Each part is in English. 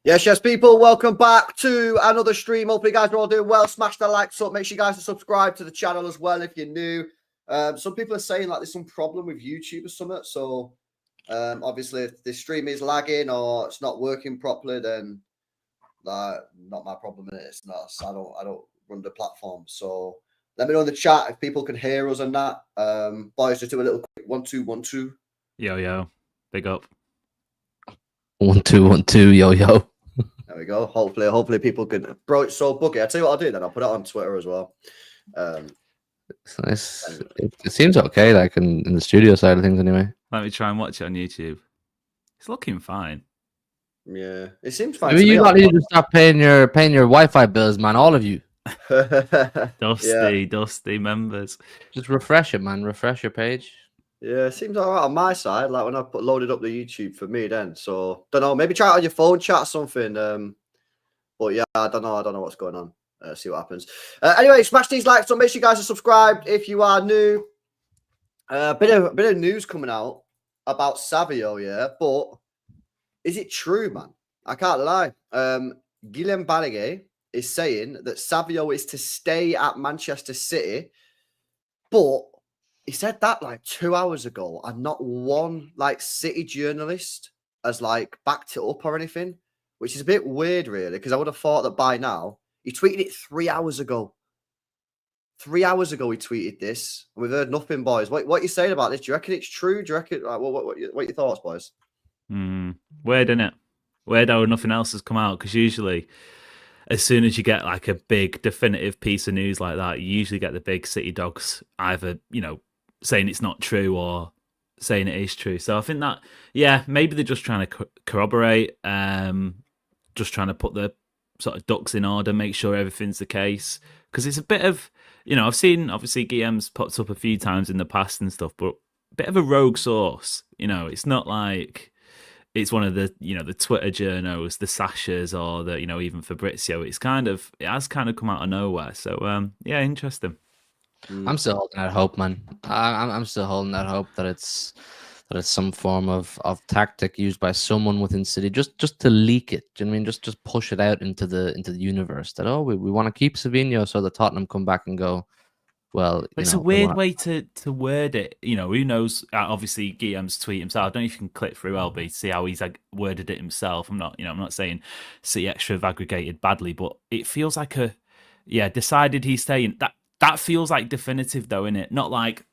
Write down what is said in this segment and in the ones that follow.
Yes, people, welcome back to another stream. Hopefully, you guys are all doing well. Smash the likes up. Make sure you guys are subscribed to the channel as well if you're new. Some people are saying like there's some problem with YouTube or something. So, obviously, if this stream is lagging or it's not working properly, then not my problem. It's not. I don't run the platform. So, let me know in the chat if people can hear us and that. Boys, just do a little quick 1 2 1 2. Yo, big up. 1 2 1 2 yo. There we go. Hopefully people can. Bro, it's so buggy. I'll tell you what I'll do then. I'll put it on Twitter as well. It seems okay, like in the studio side of things, anyway. Let me try and watch it on YouTube. It's looking fine. Yeah, it seems fine. Maybe you got to stop paying your Wi-Fi bills, man. All of you. Dusty members. Just refresh it, man. Refresh your page. Yeah, it seems all right on my side. Like when I loaded up the YouTube for me, then. So don't know. Maybe try it on your phone, chat or something. But yeah, I don't know what's going on. See what happens. Anyway, smash these likes. So make sure you guys are subscribed if you are new. Bit of news coming out about Savio, yeah. But is it true, man? I can't lie. Guillem Balaguer is saying that Savio is to stay at Manchester City, but he said that like 2 hours ago, and not one like City journalist has like backed it up or anything, which is a bit weird, really, because I would have thought that by now. He tweeted it 3 hours ago. 3 hours ago, he tweeted this. And we've heard nothing, boys. What are you saying about this? Do you reckon it's true? Do you reckon? Like, what are your thoughts, boys? Weird, isn't it? Weird how nothing else has come out, because usually, as soon as you get like a big definitive piece of news like that, you usually get the big City dogs either, saying it's not true or saying it is true. So I think that, yeah, maybe they're just trying to corroborate, just trying to put the sort of ducks in order, make sure everything's the case. Because it's a bit of, I've seen, obviously, Guillem's popped up a few times in the past and stuff, but a bit of a rogue source. It's not like it's one of the, the Twitter journos, the Sashas, or the, even Fabrizio. It has kind of come out of nowhere. So, yeah, interesting. I'm still holding out hope, man. I'm still holding out hope that it's some form of tactic used by someone within City just to leak it. Do you know what I mean? Just push it out into the universe that we want to keep Savio so that Tottenham come back and go, well, it's a weird way to word it. Who knows? Obviously, Guillem's tweet himself. I don't know if you can click through LB to see how he's worded it himself. I'm not saying City extra have aggregated badly, but it feels like decided he's staying. That feels like definitive though, innit? Not like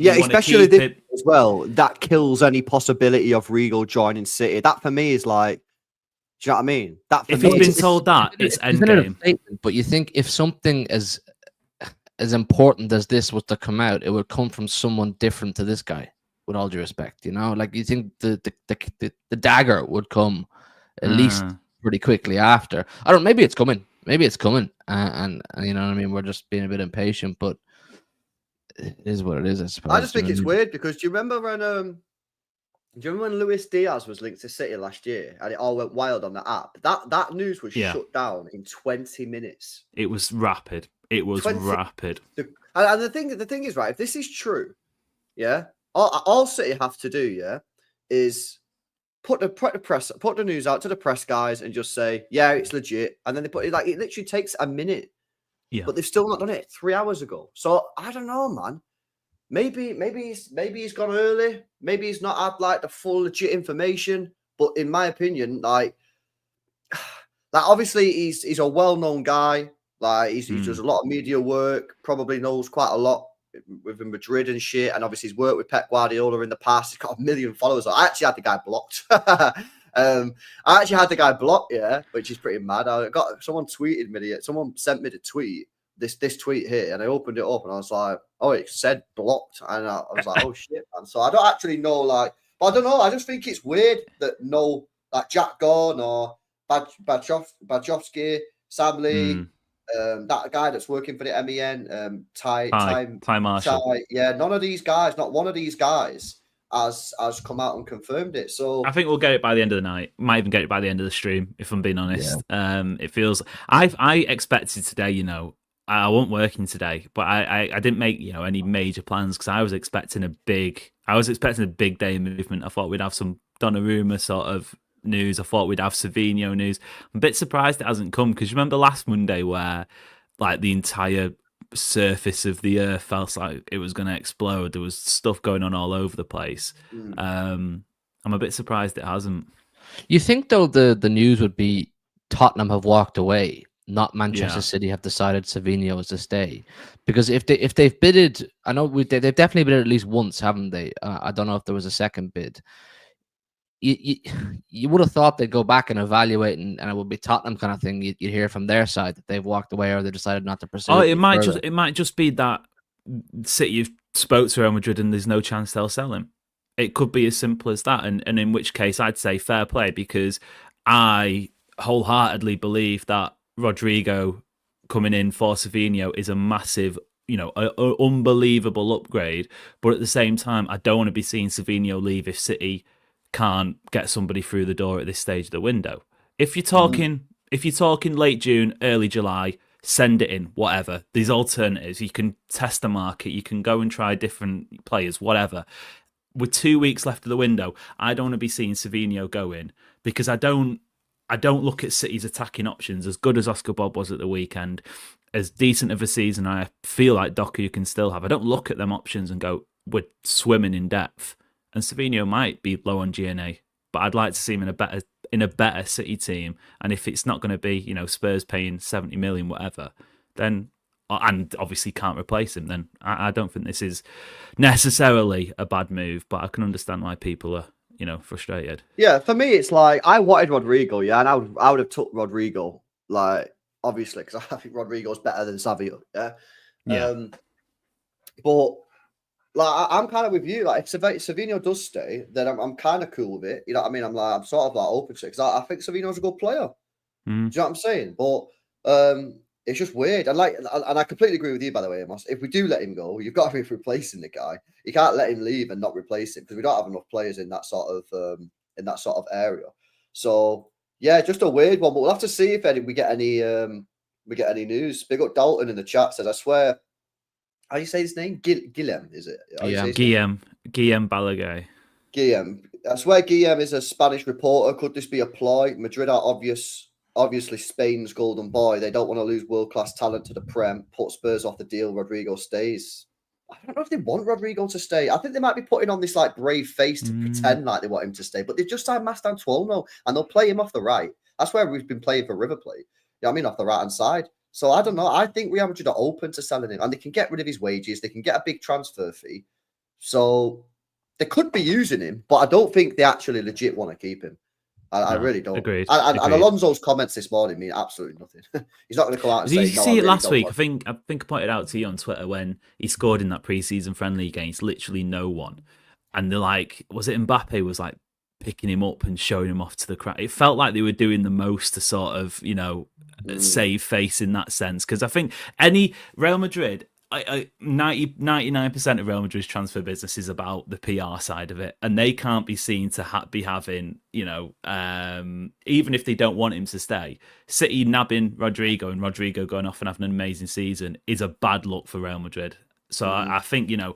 especially this as well. That kills any possibility of Regal joining City. That for me is like, do you know what I mean? That for if me, he's been told that it's endgame. But you think if something as important as this was to come out, it would come from someone different to this guy. With all due respect, like you think the dagger would come at least pretty quickly after. I don't. Maybe it's coming. And you know what I mean. We're just being a bit impatient, but it is what it is. I suppose. I just think it's weird because do you remember when Luis Diaz was linked to City last year and it all went wild on the app? That news was shut down in 20 minutes. It was rapid. Rapid. And the thing is, right, if this is true, yeah, all City have to do, is put the news out to the press guys and just say, yeah, it's legit. And then they put it it literally takes a minute. Yeah. But they've still not done it 3 hours ago. So I don't know, man. Maybe he's gone early. Maybe he's not had like the full legit information. But in my opinion, like obviously he's a well-known guy. Like he does a lot of media work, probably knows quite a lot with Madrid and shit. And obviously he's worked with Pep Guardiola in the past. He's got 1 million followers. I actually had the guy blocked. Yeah, which is pretty mad. Someone tweeted me. Someone sent me the tweet. This tweet here, and I opened it up, and I was like, "Oh, it said blocked," and I was like, "Oh shit, man!" So I don't actually know, but I don't know. I just think it's weird that Jack Gorn or Bajovsky, Sam Lee, that guy that's working for the MEN, Ty Marshall. Yeah, none of these guys, not one of these guys, has come out and confirmed it. So I think we'll get it by the end of the night. Might even get it by the end of the stream, if I'm being honest. Yeah. It feels I expected today, I wasn't working today, but I didn't make any major plans because I was expecting a big day of movement. I thought we'd have some Donnarumma sort of news. I thought we'd have Savio news. I'm a bit surprised it hasn't come, because you remember last Monday where like the entire surface of the earth felt like it was going to explode. There was stuff going on all over the place. I'm a bit surprised it hasn't. You think though the news would be Tottenham have walked away, not Manchester Yeah. City have decided Savio is to stay, because if they've bidded, I know they've definitely bidded at least once, haven't they? I don't know if there was a second bid. You would have thought they'd go back and evaluate, and it would be Tottenham kind of thing. You'd hear from their side that they've walked away or they decided not to pursue. Oh, it it might just be that City have spoke to Real Madrid and there's no chance they'll sell him. It could be as simple as that, and in which case I'd say fair play, because I wholeheartedly believe that Rodrigo coming in for Savio is a massive, a unbelievable upgrade. But at the same time, I don't want to be seeing Savio leave if City can't get somebody through the door at this stage of the window. If you're talking late June, early July, send it in, whatever. There's alternatives. You can test the market. You can go and try different players, whatever. With 2 weeks left of the window, I don't want to be seeing Savio go in, because I don't look at City's attacking options. As good as Oscar Bob was at the weekend, as decent of a season I feel like Doku can still have, I don't look at them options and go, we're swimming in depth. And Savio might be low on GNA, but I'd like to see him in a better City team. And if it's not going to be, Spurs paying 70 million, whatever, then, and obviously can't replace him, then I don't think this is necessarily a bad move. But I can understand why people are, frustrated. Yeah, for me, it's like I wanted Rodrigo, and I would have took Rodrigo, like, obviously, because I think Rodrigo's better than Savio. Yeah. But like, I'm kind of with you. Like, if Savio does stay, then I'm kind of cool with it. You know what I mean? I'm sort of like open to it, because I think Savino's a good player. Do you know what I'm saying? But it's just weird. And I completely agree with you, by the way, Amos. If we do let him go, you've got to be replacing the guy. You can't let him leave and not replace him, because we don't have enough players in that sort of area. So yeah, just a weird one. But we'll have to see if we get any news. Big up Dalton in the chat says, I swear. How do you say his name? Guillem, is it? Yeah, Guillem Balaguer. Guillem. I swear Guillem is a Spanish reporter. Could this be a ploy? Madrid are obviously Spain's golden boy. They don't want to lose world-class talent to the Prem. Put Spurs off the deal. Rodrigo stays. I don't know if they want Rodrigo to stay. I think they might be putting on this like brave face to pretend like they want him to stay. But they've just signed Mastantuono, and they'll play him off the right. That's where we've been playing for River Plate. You know what I mean? Off the right-hand side. So I don't know. I think Real Madrid are open to selling him, and they can get rid of his wages. They can get a big transfer fee. So they could be using him, but I don't think they actually legit want to keep him. I really don't. Agreed. And Alonso's comments this morning mean absolutely nothing. He's not going to come out and say, "Did you see it last week? Want. I think I pointed out to you on Twitter when he scored in that pre-season friendly against literally no one, and they're like, was it Mbappe was like picking him up and showing him off to the crowd? It felt like they were doing the most to sort of, save face in that sense. Because I think any Real Madrid, 99% of Real Madrid's transfer business is about the PR side of it, and they can't be seen to be having, even if they don't want him to stay, City nabbing Rodrigo and Rodrigo going off and having an amazing season is a bad look for Real Madrid. So I think, I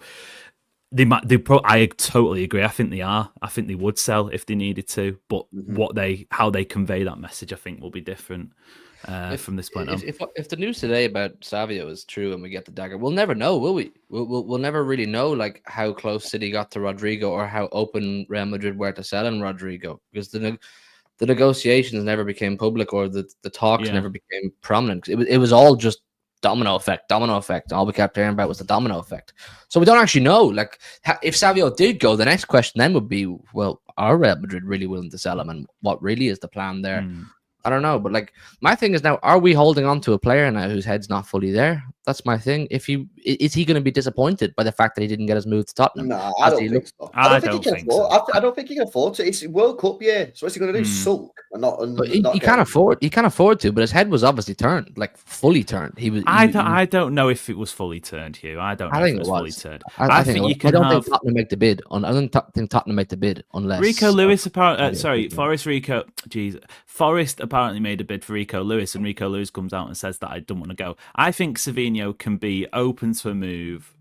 totally agree. I think they are. I think they would sell if they needed to, but how they convey that message, I think, will be different from this point on. If the news today about Savio is true and we get the dagger, we'll never know, will we? We'll never really know like how close City got to Rodrigo or how open Real Madrid were to selling Rodrigo, because the negotiations never became public, or the talks never became prominent. It was all just domino effect. All we kept hearing about was the domino effect. So we don't actually know. Like, if Savio did go, the next question then would be, well, are Real Madrid really willing to sell him, and what really is the plan there? I don't know, but like my thing is now, are we holding on to a player now whose head's not fully there? That's my thing. Is he going to be disappointed by the fact that he didn't get his move to Tottenham? No, I don't think so. I don't think he can afford to. It's World Cup year, so what's he going to do? Sulk and not? He can't afford. He can't afford to. But his head was obviously turned, like fully turned. I don't know if it was fully turned, Hugh. I don't know if it was fully turned. I think you can. I don't think Tottenham make the bid. I don't think Tottenham make the bid unless Rico Lewis Forest apparently made a bid for Rico Lewis, and Rico Lewis comes out and says that I don't want to go. I think Savio can be open to a move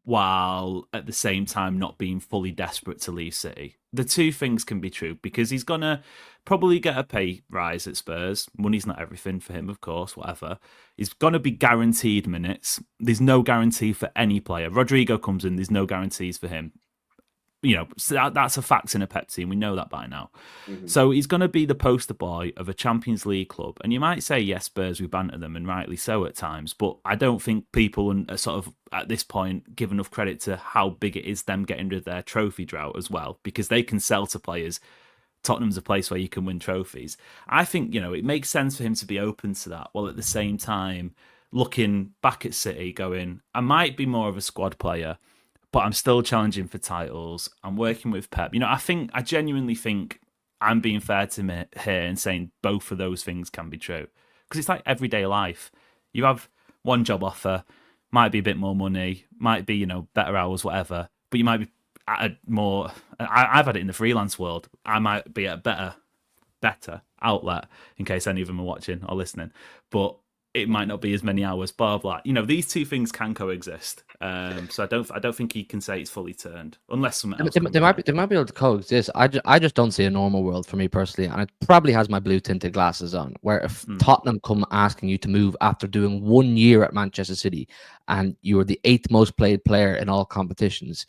while at the same time not being fully desperate to leave City. the two things can be true because he's gonna probably get a pay rise at Spurs. Money's not everything for him, of course, whatever. He's gonna be guaranteed minutes. There's no guarantee for any player. Rodrigo comes in, there's no guarantees for him. So that's a fact in a Pep team. We know that by now. Mhm. So he's going to be the poster boy of a Champions League club. And you might say, yes, Spurs, we banter them, and rightly so at times. But I don't think people are sort of, at this point, give enough credit to how big it is them getting rid of their trophy drought as well, because they can sell to players. Tottenham's a place where you can win trophies. I think, it makes sense for him to be open to that, while at the same time looking back at City going, I might be more of a squad player, but I'm still challenging for titles. I'm working with Pep. I genuinely think I'm being fair to me here and saying both of those things can be true. Because it's like everyday life. You have one job offer, might be a bit more money, might be, better hours, whatever, but you might be at a more... I've had it in the freelance world. I might be at a better outlet, in case any of them are watching or listening. But it might not be as many hours, blah, blah. These two things can coexist. So I don't think he can say it's fully turned, unless something else. They might be able to coexist. I just don't see a normal world for me personally, and it probably has my blue tinted glasses on. Where if Tottenham come asking you to move after doing 1 year at Manchester City, and you were the 8th most played player in all competitions,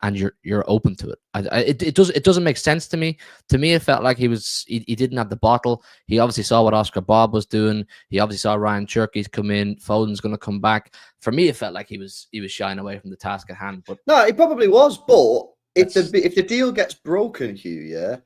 and you're open to it. It doesn't make sense to me. To me, it felt like he didn't have the bottle. He obviously saw what Oscar Bob was doing. He obviously saw Ryan Cherky's come in. Foden's going to come back. For me, it felt like he was shying away from the task at hand. But no, he probably was. But if the deal gets broken, Hugh,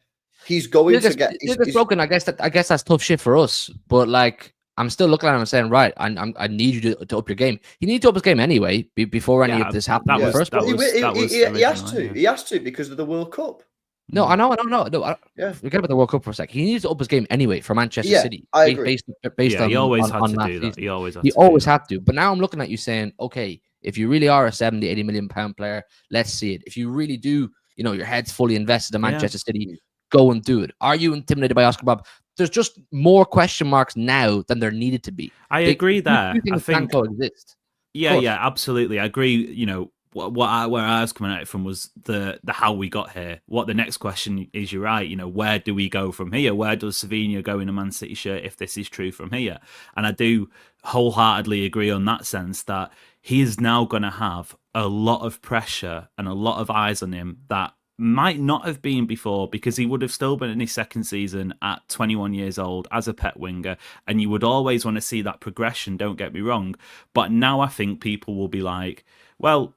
he's going to get. If it's broken, I guess that's tough shit for us. But like, I'm still looking at him and saying, right, I need you to up your game. You need to up his game anyway before any of this happened. He has to because of the World Cup. No, I know. Forget about the World Cup for a sec. He needs to up his game anyway for Manchester City. I agree. Based on he always had to do that. He always had to. But now I'm looking at you saying, okay, if you really are a 70, 80 million pound player, let's see it. If you really do, your head's fully invested in Manchester City, go and do it. Are you intimidated by Oscar Bob? There's just more question marks now than there needed to be. I agree there. I think can coexist. Yeah, absolutely. I agree. Where I was coming at it from was the how we got here. What the next question is, you're right. Where do we go from here? Where does Savio go in a Man City shirt if this is true from here? And I do wholeheartedly agree on that sense that he is now going to have a lot of pressure and a lot of eyes on him that might not have been before, because he would have still been in his second season at 21 years old as a pet winger, and you would always want to see that progression, don't get me wrong. But now I think people will be like, well,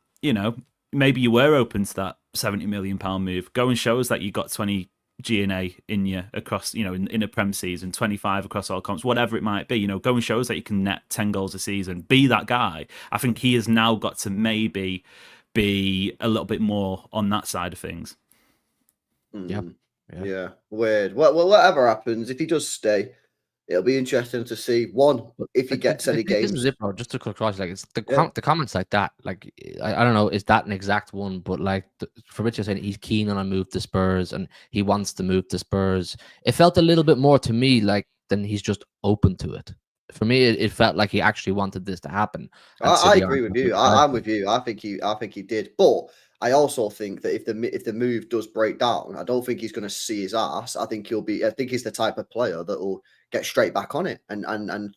maybe you were open to that £70 million move. Go and show us that you got 20 G&A in you across, in a Prem season, 25 across all comps, whatever it might be. Go and show us that you can net 10 goals a season. Be that guy. I think he has now got to maybe be a little bit more on that side of things. Yeah. Weird. Well, whatever happens, if he does stay, it'll be interesting to see if he gets any games. This is it, bro. Just to cut across, like, it's the comments like that. Like, I don't know, is that an exact one? But like, Fabrizio saying he's keen on a move to Spurs and he wants to move to Spurs. It felt a little bit more to me like than he's just open to it. For me, it felt like he actually wanted this to happen. I agree with you. I'm with you. I think he did, but I also think that if the move does break down, I don't think he's going to see his ass. I think he's the type of player that will get straight back on it and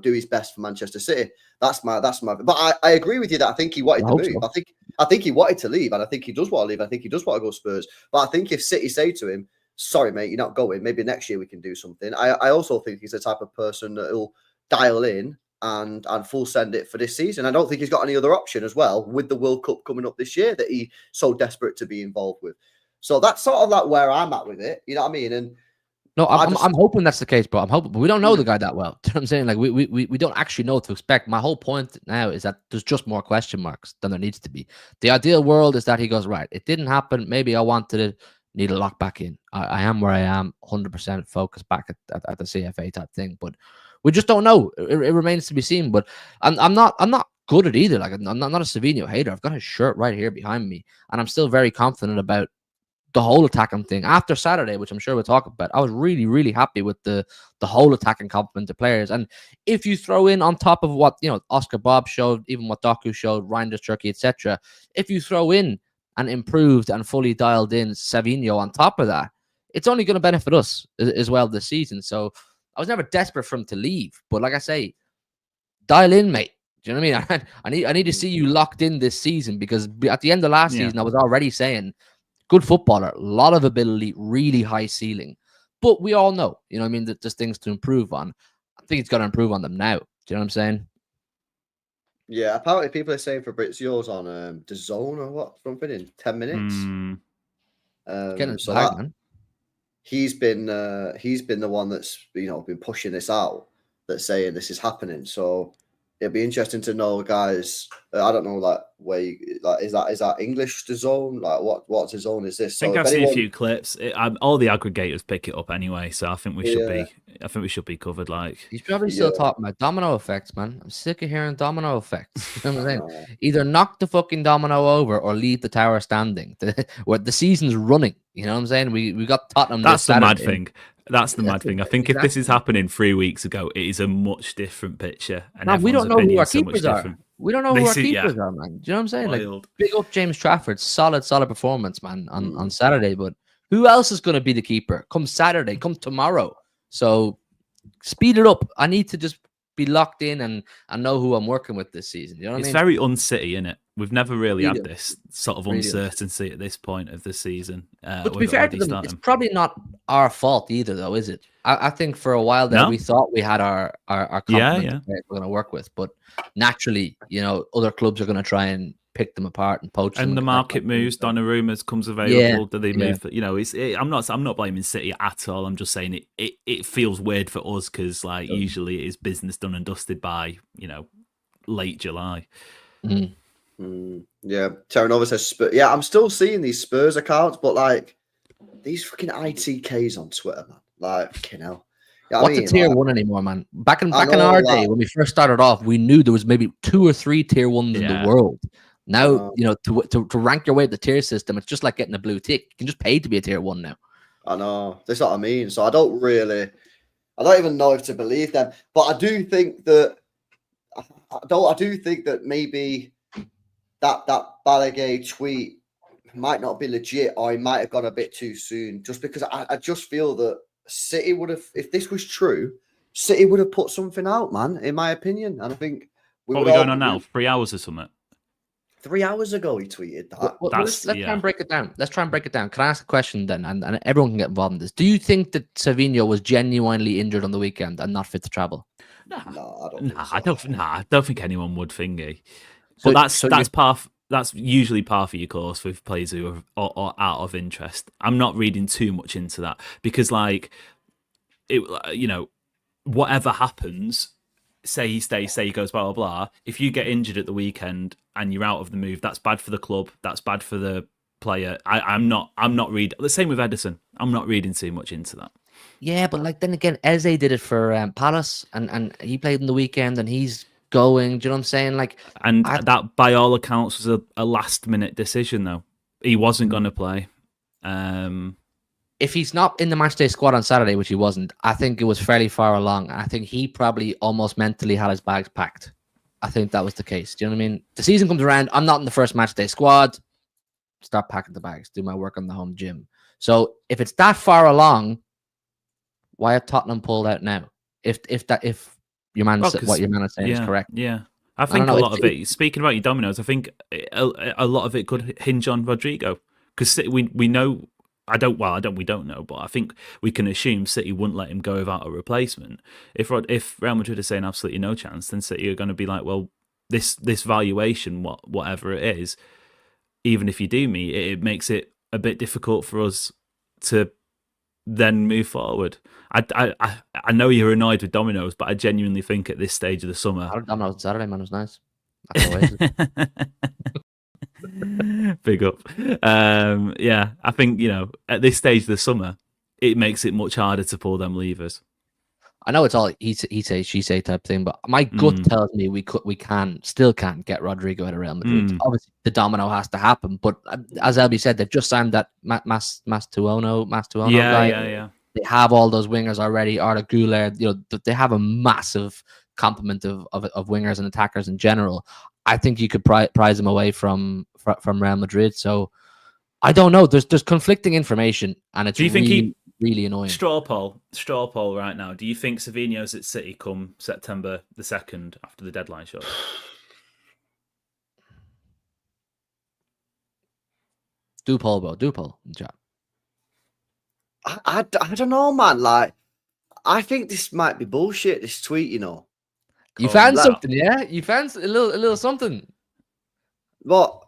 do his best for Manchester City. That's my. But I agree with you that I think he wanted to move. So. I think he wanted to leave, and I think he does want to leave. I think he does want to go Spurs. But I think if City say to him, "Sorry, mate, you're not going. Maybe next year we can do something." I also think he's the type of person that will dial in and full send it for this season. I don't think he's got any other option as well with the World Cup coming up this year that he's so desperate to be involved with. So that's sort of like where I'm at with it. You know what I mean? And no, I'm hoping that's the case, bro. I'm hoping, but we don't know the guy that well. You know what I'm saying? Like we don't actually know what to expect. My whole point now is that there's just more question marks than there needs to be. The ideal world is that he goes, right, it didn't happen. Maybe I wanted it. Need to lock back in. I am where I am, 100% focused back at the CFA type thing, but we just don't know. It remains to be seen. But I'm not good at either. Like I'm not a Savio hater. I've got his shirt right here behind me, and I'm still very confident about the whole attacking thing. After Saturday, which I'm sure we'll talk about, I was really, really happy with the whole attacking complement of players. And if you throw in on top of what Oscar Bob showed, even what Doku showed, Ryan Turkey, etc., if you throw in and improved and fully dialed in Savio on top of that, it's only going to benefit us as well this season. So I was never desperate for him to leave, but like I say, dial in, mate. Do you know what I mean? I need to see you locked in this season, because at the end of last season, I was already saying, good footballer, a lot of ability, really high ceiling. But we all know, you know what I mean, that there's things to improve on. I think he's got to improve on them now. Do you know what I'm saying? Yeah, apparently people are saying Fabrizio's on the zone or what, something in 10 minutes. Getting So back, that man. he's been the one that's been pushing this out, that's saying this is happening. So it'd be interesting to know, guys. I don't know, like, where is that English the zone? Like, what's the zone is this? I think I've seen a few clips. All the aggregators pick it up anyway, so I think we should be. I think we should be covered. Like, he's probably still talking about domino effects, man. I'm sick of hearing domino effects. You know what I'm saying? Either knock the fucking domino over or leave the tower standing. Where the season's running. You know what I'm saying? We got Tottenham. That's the mad Saturday. thing. That's the mad thing. I think if this is happening 3 weeks ago, it is a much different picture. And man, we don't know who our keepers are. Different. We don't know who our keepers are, man. Do you know what I'm saying? Wild. Like, big up James Trafford. Solid performance, man, on Saturday. But who else is going to be the keeper come Saturday, come tomorrow? So speed it up. I need to just be locked in and know who I'm working with this season. You know what I mean? It's very un-City, isn't it? We've never really had this sort of uncertainty at this point of the season. But to be fair to them, it's probably not our fault either, though, is it? I think for a while there, we thought we had our complement we're going to work with, but naturally, other clubs are going to try and pick them apart and poach them. And the market moves. Donnarumma comes available. Do they move? I'm not blaming City at all. I'm just saying it feels weird for us because usually it is business done and dusted by late July. Yeah, Terranova says Spurs. Yeah, I'm still seeing these Spurs accounts, but these fucking ITKs on Twitter, man. Fucking hell. What's a tier one anymore, man? Back in our day, when we first started off, we knew there was maybe 2 or 3 tier ones in the world. Now, to rank your way at the tier system, it's just like getting a blue tick. You can just pay to be a tier 1 now. I know. That's what I mean. So I don't even know if to believe them. But I do think that maybe that Balaguer tweet might not be legit, or he might have gone a bit too soon, just because I just feel that City would have, if this was true, City would have put something out, man, in my opinion. And I think what are we going on now? 3 hours or something? 3 hours ago he tweeted that. Well, let's try and break it down. Can I ask a question then? And everyone can get involved in this. Do you think that Savio was genuinely injured on the weekend and not fit to travel? No, I don't think anyone would, Thingy. But that's usually par for your course with players who are out of interest. I'm not reading too much into that because, whatever happens, say he stays, say he goes, blah blah blah. If you get injured at the weekend and you're out of the move, that's bad for the club. That's bad for the player. I'm not reading. The same with Edison. I'm not reading too much into that. Yeah, but then again, Eze did it for Palace, and he played in the weekend, and he's going. Do you know what I'm saying? That, by all accounts, was a last-minute decision, though. He wasn't going to play. If he's not in the matchday squad on Saturday, which he wasn't, I think it was fairly far along. I think he probably almost mentally had his bags packed. I think that was the case. Do you know what I mean? The season comes around. I'm not in the first matchday squad. Start packing the bags. Do my work on the home gym. So if it's that far along, why have Tottenham pulled out now? If your man what your man is saying is correct. Yeah. I think a lot of it, speaking about your dominoes, I think a lot of it could hinge on Rodrigo. Because we know, we don't know, but I think we can assume City wouldn't let him go without a replacement. If Real Madrid are saying absolutely no chance, then City are going to be like, well, this valuation, whatever it is, even if you do meet it makes it a bit difficult for us to then move forward. I know you're annoyed with dominoes, but I genuinely think at this stage of the summer, dominoes Saturday, man, was nice. Big up. I think at this stage of the summer, it makes it much harder to pull them levers. I know it's all he say, she say type thing, but my gut tells me we still can't get Rodrigo out of Real Madrid. Obviously, the domino has to happen, but as Elby said, they've just signed that Mastuono guy. Yeah. They have all those wingers already. Arda Güler, they have a massive complement of wingers and attackers in general. I think you could prize them away from Real Madrid. So I don't know. There's conflicting information, and it's Do you think really annoying. Straw poll right now. Do you think Savino's at City come September the 2nd after the deadline shows? Do poll, bro. Do poll. Chat. I don't know, man. Like, I think this might be bullshit. This tweet, you know. You found something, yeah? You found a little something. What?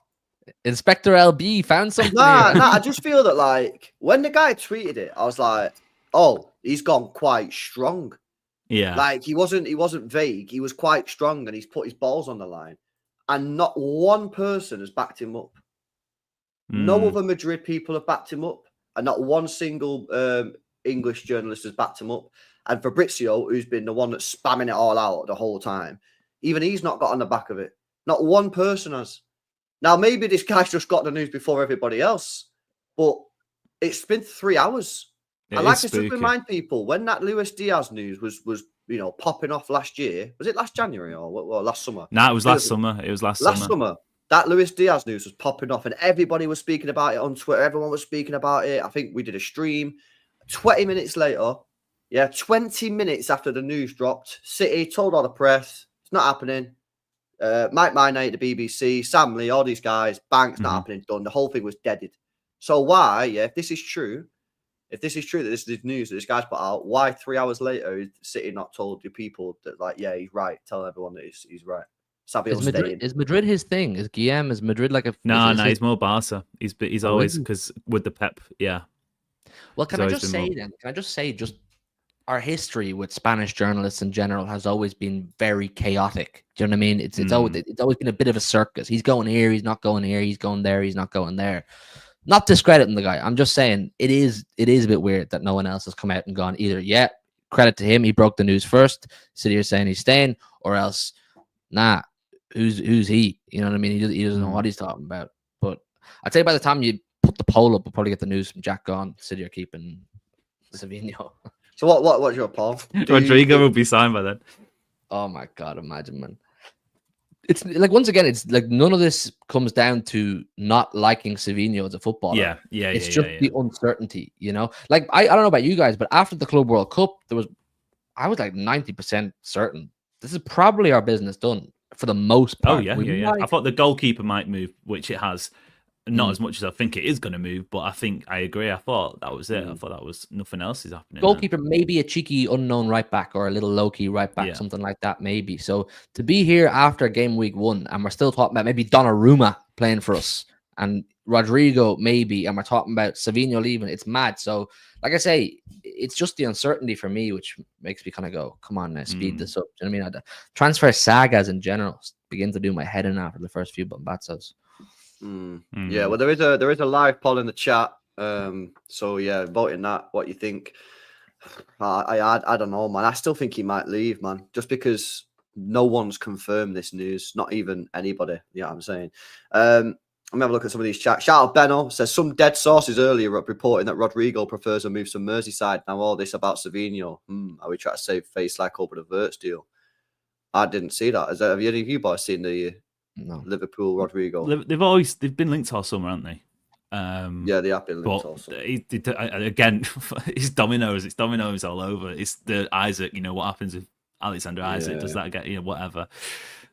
Inspector LB found something. Nah. I just feel that, like, when the guy tweeted it, I was like, oh, he's gone quite strong. Yeah. Like, he wasn't vague. He was quite strong, and he's put his balls on the line. And not one person has backed him up. No other Madrid people have backed him up, and not one single English journalist has backed him up. And Fabrizio, who's been the one that's spamming it all out the whole time, even he's not got on the back of it. Not one person has. Now, maybe this guy's just got the news before everybody else, but it's been 3 hours. And like I should remind people, when that Luis Diaz news was popping off last year, was it last January or last summer? No, it was last summer. It was last summer. That Luis Diaz news was popping off, and everybody was speaking about it on Twitter. Everyone was speaking about it. I think we did a stream. 20 minutes later, 20 minutes after the news dropped, City told all the press, it's not happening. Mike Minay at the BBC, Sam Lee, all these guys, bang, it's not happening, done. The whole thing was deaded. So why, if this is true that this is news that this guy's put out, why 3 hours later is City not told the people that, like, he's right, tell everyone that he's right? Is Madrid his thing? Is Guillem, is Madrid like a... No, he's more Barca. He's always, because with the Pep, Well, can I just say, just our history with Spanish journalists in general has always been very chaotic. Do you know what I mean? It's always been a bit of a circus. He's going here, he's not going here, he's going there, he's not going there. Not discrediting the guy. I'm just saying it is a bit weird that no one else has come out and gone either, credit to him, he broke the news first, City are saying he's staying, or else, nah, who's he? You know what I mean? He doesn't know what he's talking about. But I'd say by the time you put the poll up, we'll probably get the news from Jack gone. City are keeping Savio. So what's your poll? Rodrigo will be signed by then. Oh my god, imagine, man. It's like, once again, it's like none of this comes down to not liking Savio as a footballer. It's just the uncertainty, you know? Like, I don't know about you guys, but after the Club World Cup, I was like 90% certain this is probably our business done for the most part. Oh, yeah. I thought the goalkeeper might move, which it has. Not as much as I think it is going to move, but I think I agree. I thought that was it. I thought that was nothing else is happening. Goalkeeper, maybe a cheeky unknown right back or a little low key right back, something like that, maybe. So to be here after game week 1, and we're still talking about maybe Donnarumma playing for us and Rodrigo maybe, and we're talking about Savio leaving, it's mad. So, like I say, it's just the uncertainty for me, which makes me kind of go, come on now, speed this up. Do you know what I mean? Transfer sagas in general begin to do my head in after the first few bombazos. Yeah, well, there is a live poll in the chat. So yeah, vote in that. What you think? I don't know, man. I still think he might leave, man. Just because no one's confirmed this news, not even anybody. You know what I'm saying? Let me have a look at some of these chats. Shout out Benno says some dead sources earlier reporting that Rodrigo prefers a move to Merseyside. Now all this about Savio. Are we trying to save face like over the Wirtz deal? I didn't see that. Have any of you boys seen the? No. Liverpool Rodrigo. They've been linked all summer, haven't they? Yeah, they have been linked all summer. Again, it's dominoes. It's dominoes all over. It's the Isaac. You know what happens if Alexander Isaac does that? Get whatever.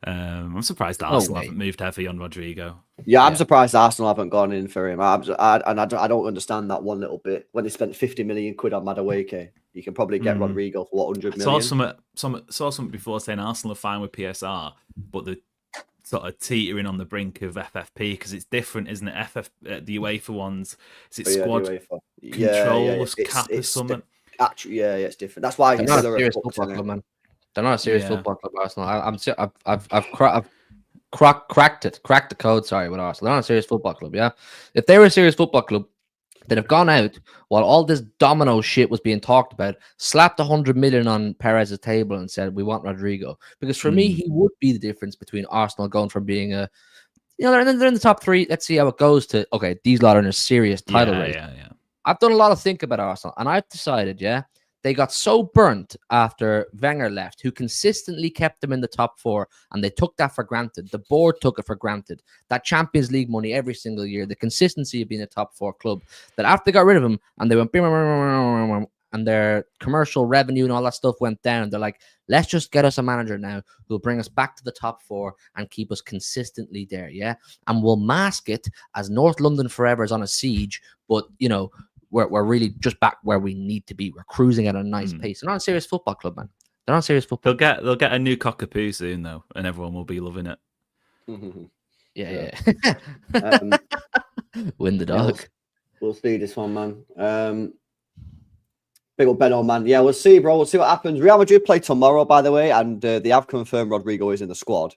I'm surprised Arsenal haven't moved heavy on Rodrigo. Yeah, I'm surprised Arsenal haven't gone in for him. I don't understand that one little bit. When they spent 50 million quid on Madueke, you can probably get Rodrigo for 100 million. Saw something before saying Arsenal are fine with PSR, but the sort of teetering on the brink of FFP because it's different, isn't it? The UEFA ones, is it squad controls cap or something? Actually, it's different. That's why they're not a serious football club, man. They're not a serious football club, Arsenal. I've cracked the code. Sorry, with Arsenal, they're not a serious football club. Yeah, if they were a serious football club, they'd have gone out while all this domino shit was being talked about, slapped 100 million on Perez's table and said, we want Rodrigo. Because for me, he would be the difference between Arsenal going from being they're in the top 3. Let's see how it goes to, okay, these lot are in a serious title race. I've done a lot of think about Arsenal, and I've decided, they got so burnt after Wenger left, who consistently kept them in the top 4, and they took that for granted. The board took it for granted. That Champions League money every single year, the consistency of being a top 4 club, that after they got rid of him and they went and their commercial revenue and all that stuff went down, they're like, let's just get us a manager now who'll bring us back to the top 4 and keep us consistently there, yeah? And we'll mask it as North London forever is on a siege, but, you know, we're really just back where we need to be. We're cruising at a nice pace. They're not a serious football club, man. They're not serious football. They'll get a new cockapoo soon, though, and everyone will be loving it. Yeah. Win the dog. We'll see this one, man. Big up Benno, man. Yeah, we'll see, bro. We'll see what happens. Real Madrid play tomorrow, by the way, and they have confirmed Rodrigo is in the squad.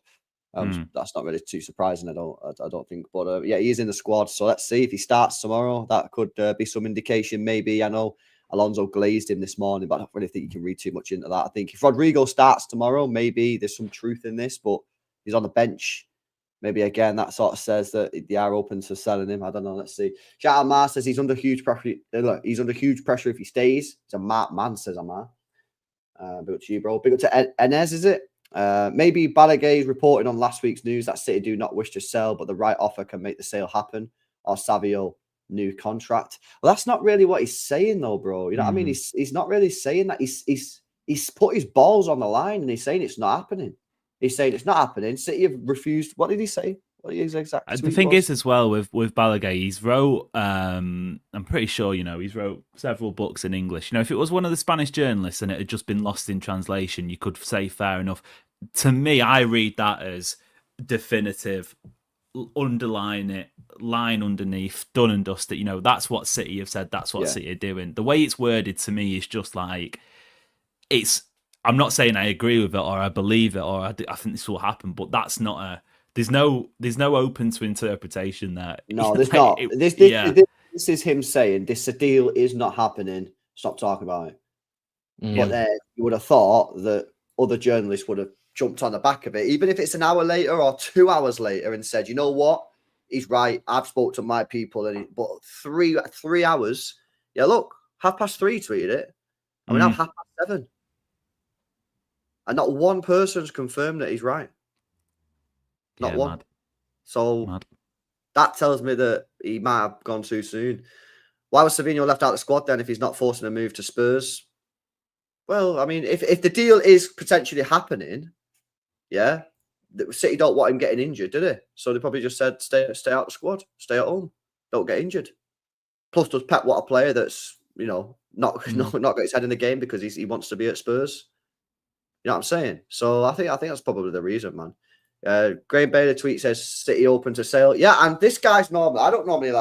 That's not really too surprising, I don't think. But yeah, he is in the squad. So let's see if he starts tomorrow. That could be some indication. Maybe, I know Alonso glazed him this morning, but I don't really think you can read too much into that. I think if Rodrigo starts tomorrow, maybe there's some truth in this, but he's on the bench. Maybe again, that sort of says that they are open to selling him. I don't know. Let's see. Shout out Mar says he's under huge pressure. Look, he's under huge pressure if he stays. He's a Mark man, says Amar. Big up to you, bro. Big up to Enes, is it? Maybe Balaguer is reporting on last week's news that City do not wish to sell, but the right offer can make the sale happen. Or Savio new contract. Well, that's not really what he's saying, though, bro. You know what I mean? He's not really saying that. He's put his balls on the line and he's saying it's not happening. He's saying it's not happening. City have refused. What did he say? What is exactly? The thing is, as well, with Balaguer, he's wrote. I'm pretty sure, you know, he's wrote several books in English. You know, if it was one of the Spanish journalists and it had just been lost in translation, you could say fair enough. To me, I read that as definitive. Underline it, line underneath, done and dusted. You know, that's what City have said. That's what City are doing. The way it's worded to me is just like it's. I'm not saying I agree with it or I believe it or I think this will happen, but that's not a. There's no open to interpretation there. No, there's not. This is him saying this deal is not happening. Stop talking about it. But then you would have thought that other journalists would have jumped on the back of it, even if it's an hour later or 2 hours later, and said, "You know what? He's right. I've spoke to my people." But 3 hours. Yeah, look, 3:30 tweeted it. I mean, now 7:30. And not one person's confirmed that he's right. Not one. Mad. So that tells me that he might have gone too soon. Why was Savio left out of the squad then if he's not forcing a move to Spurs? Well, I mean, if the deal is potentially happening, yeah, the City don't want him getting injured, do they? So they probably just said, stay out of the squad, stay at home, don't get injured. Plus, does Pep want a player that's, you know, not got his head in the game because he wants to be at Spurs? You know what I'm saying? So I think that's probably the reason, man. Graham Bailey tweet says City open to sale. Yeah, and this guy's normal. I don't normally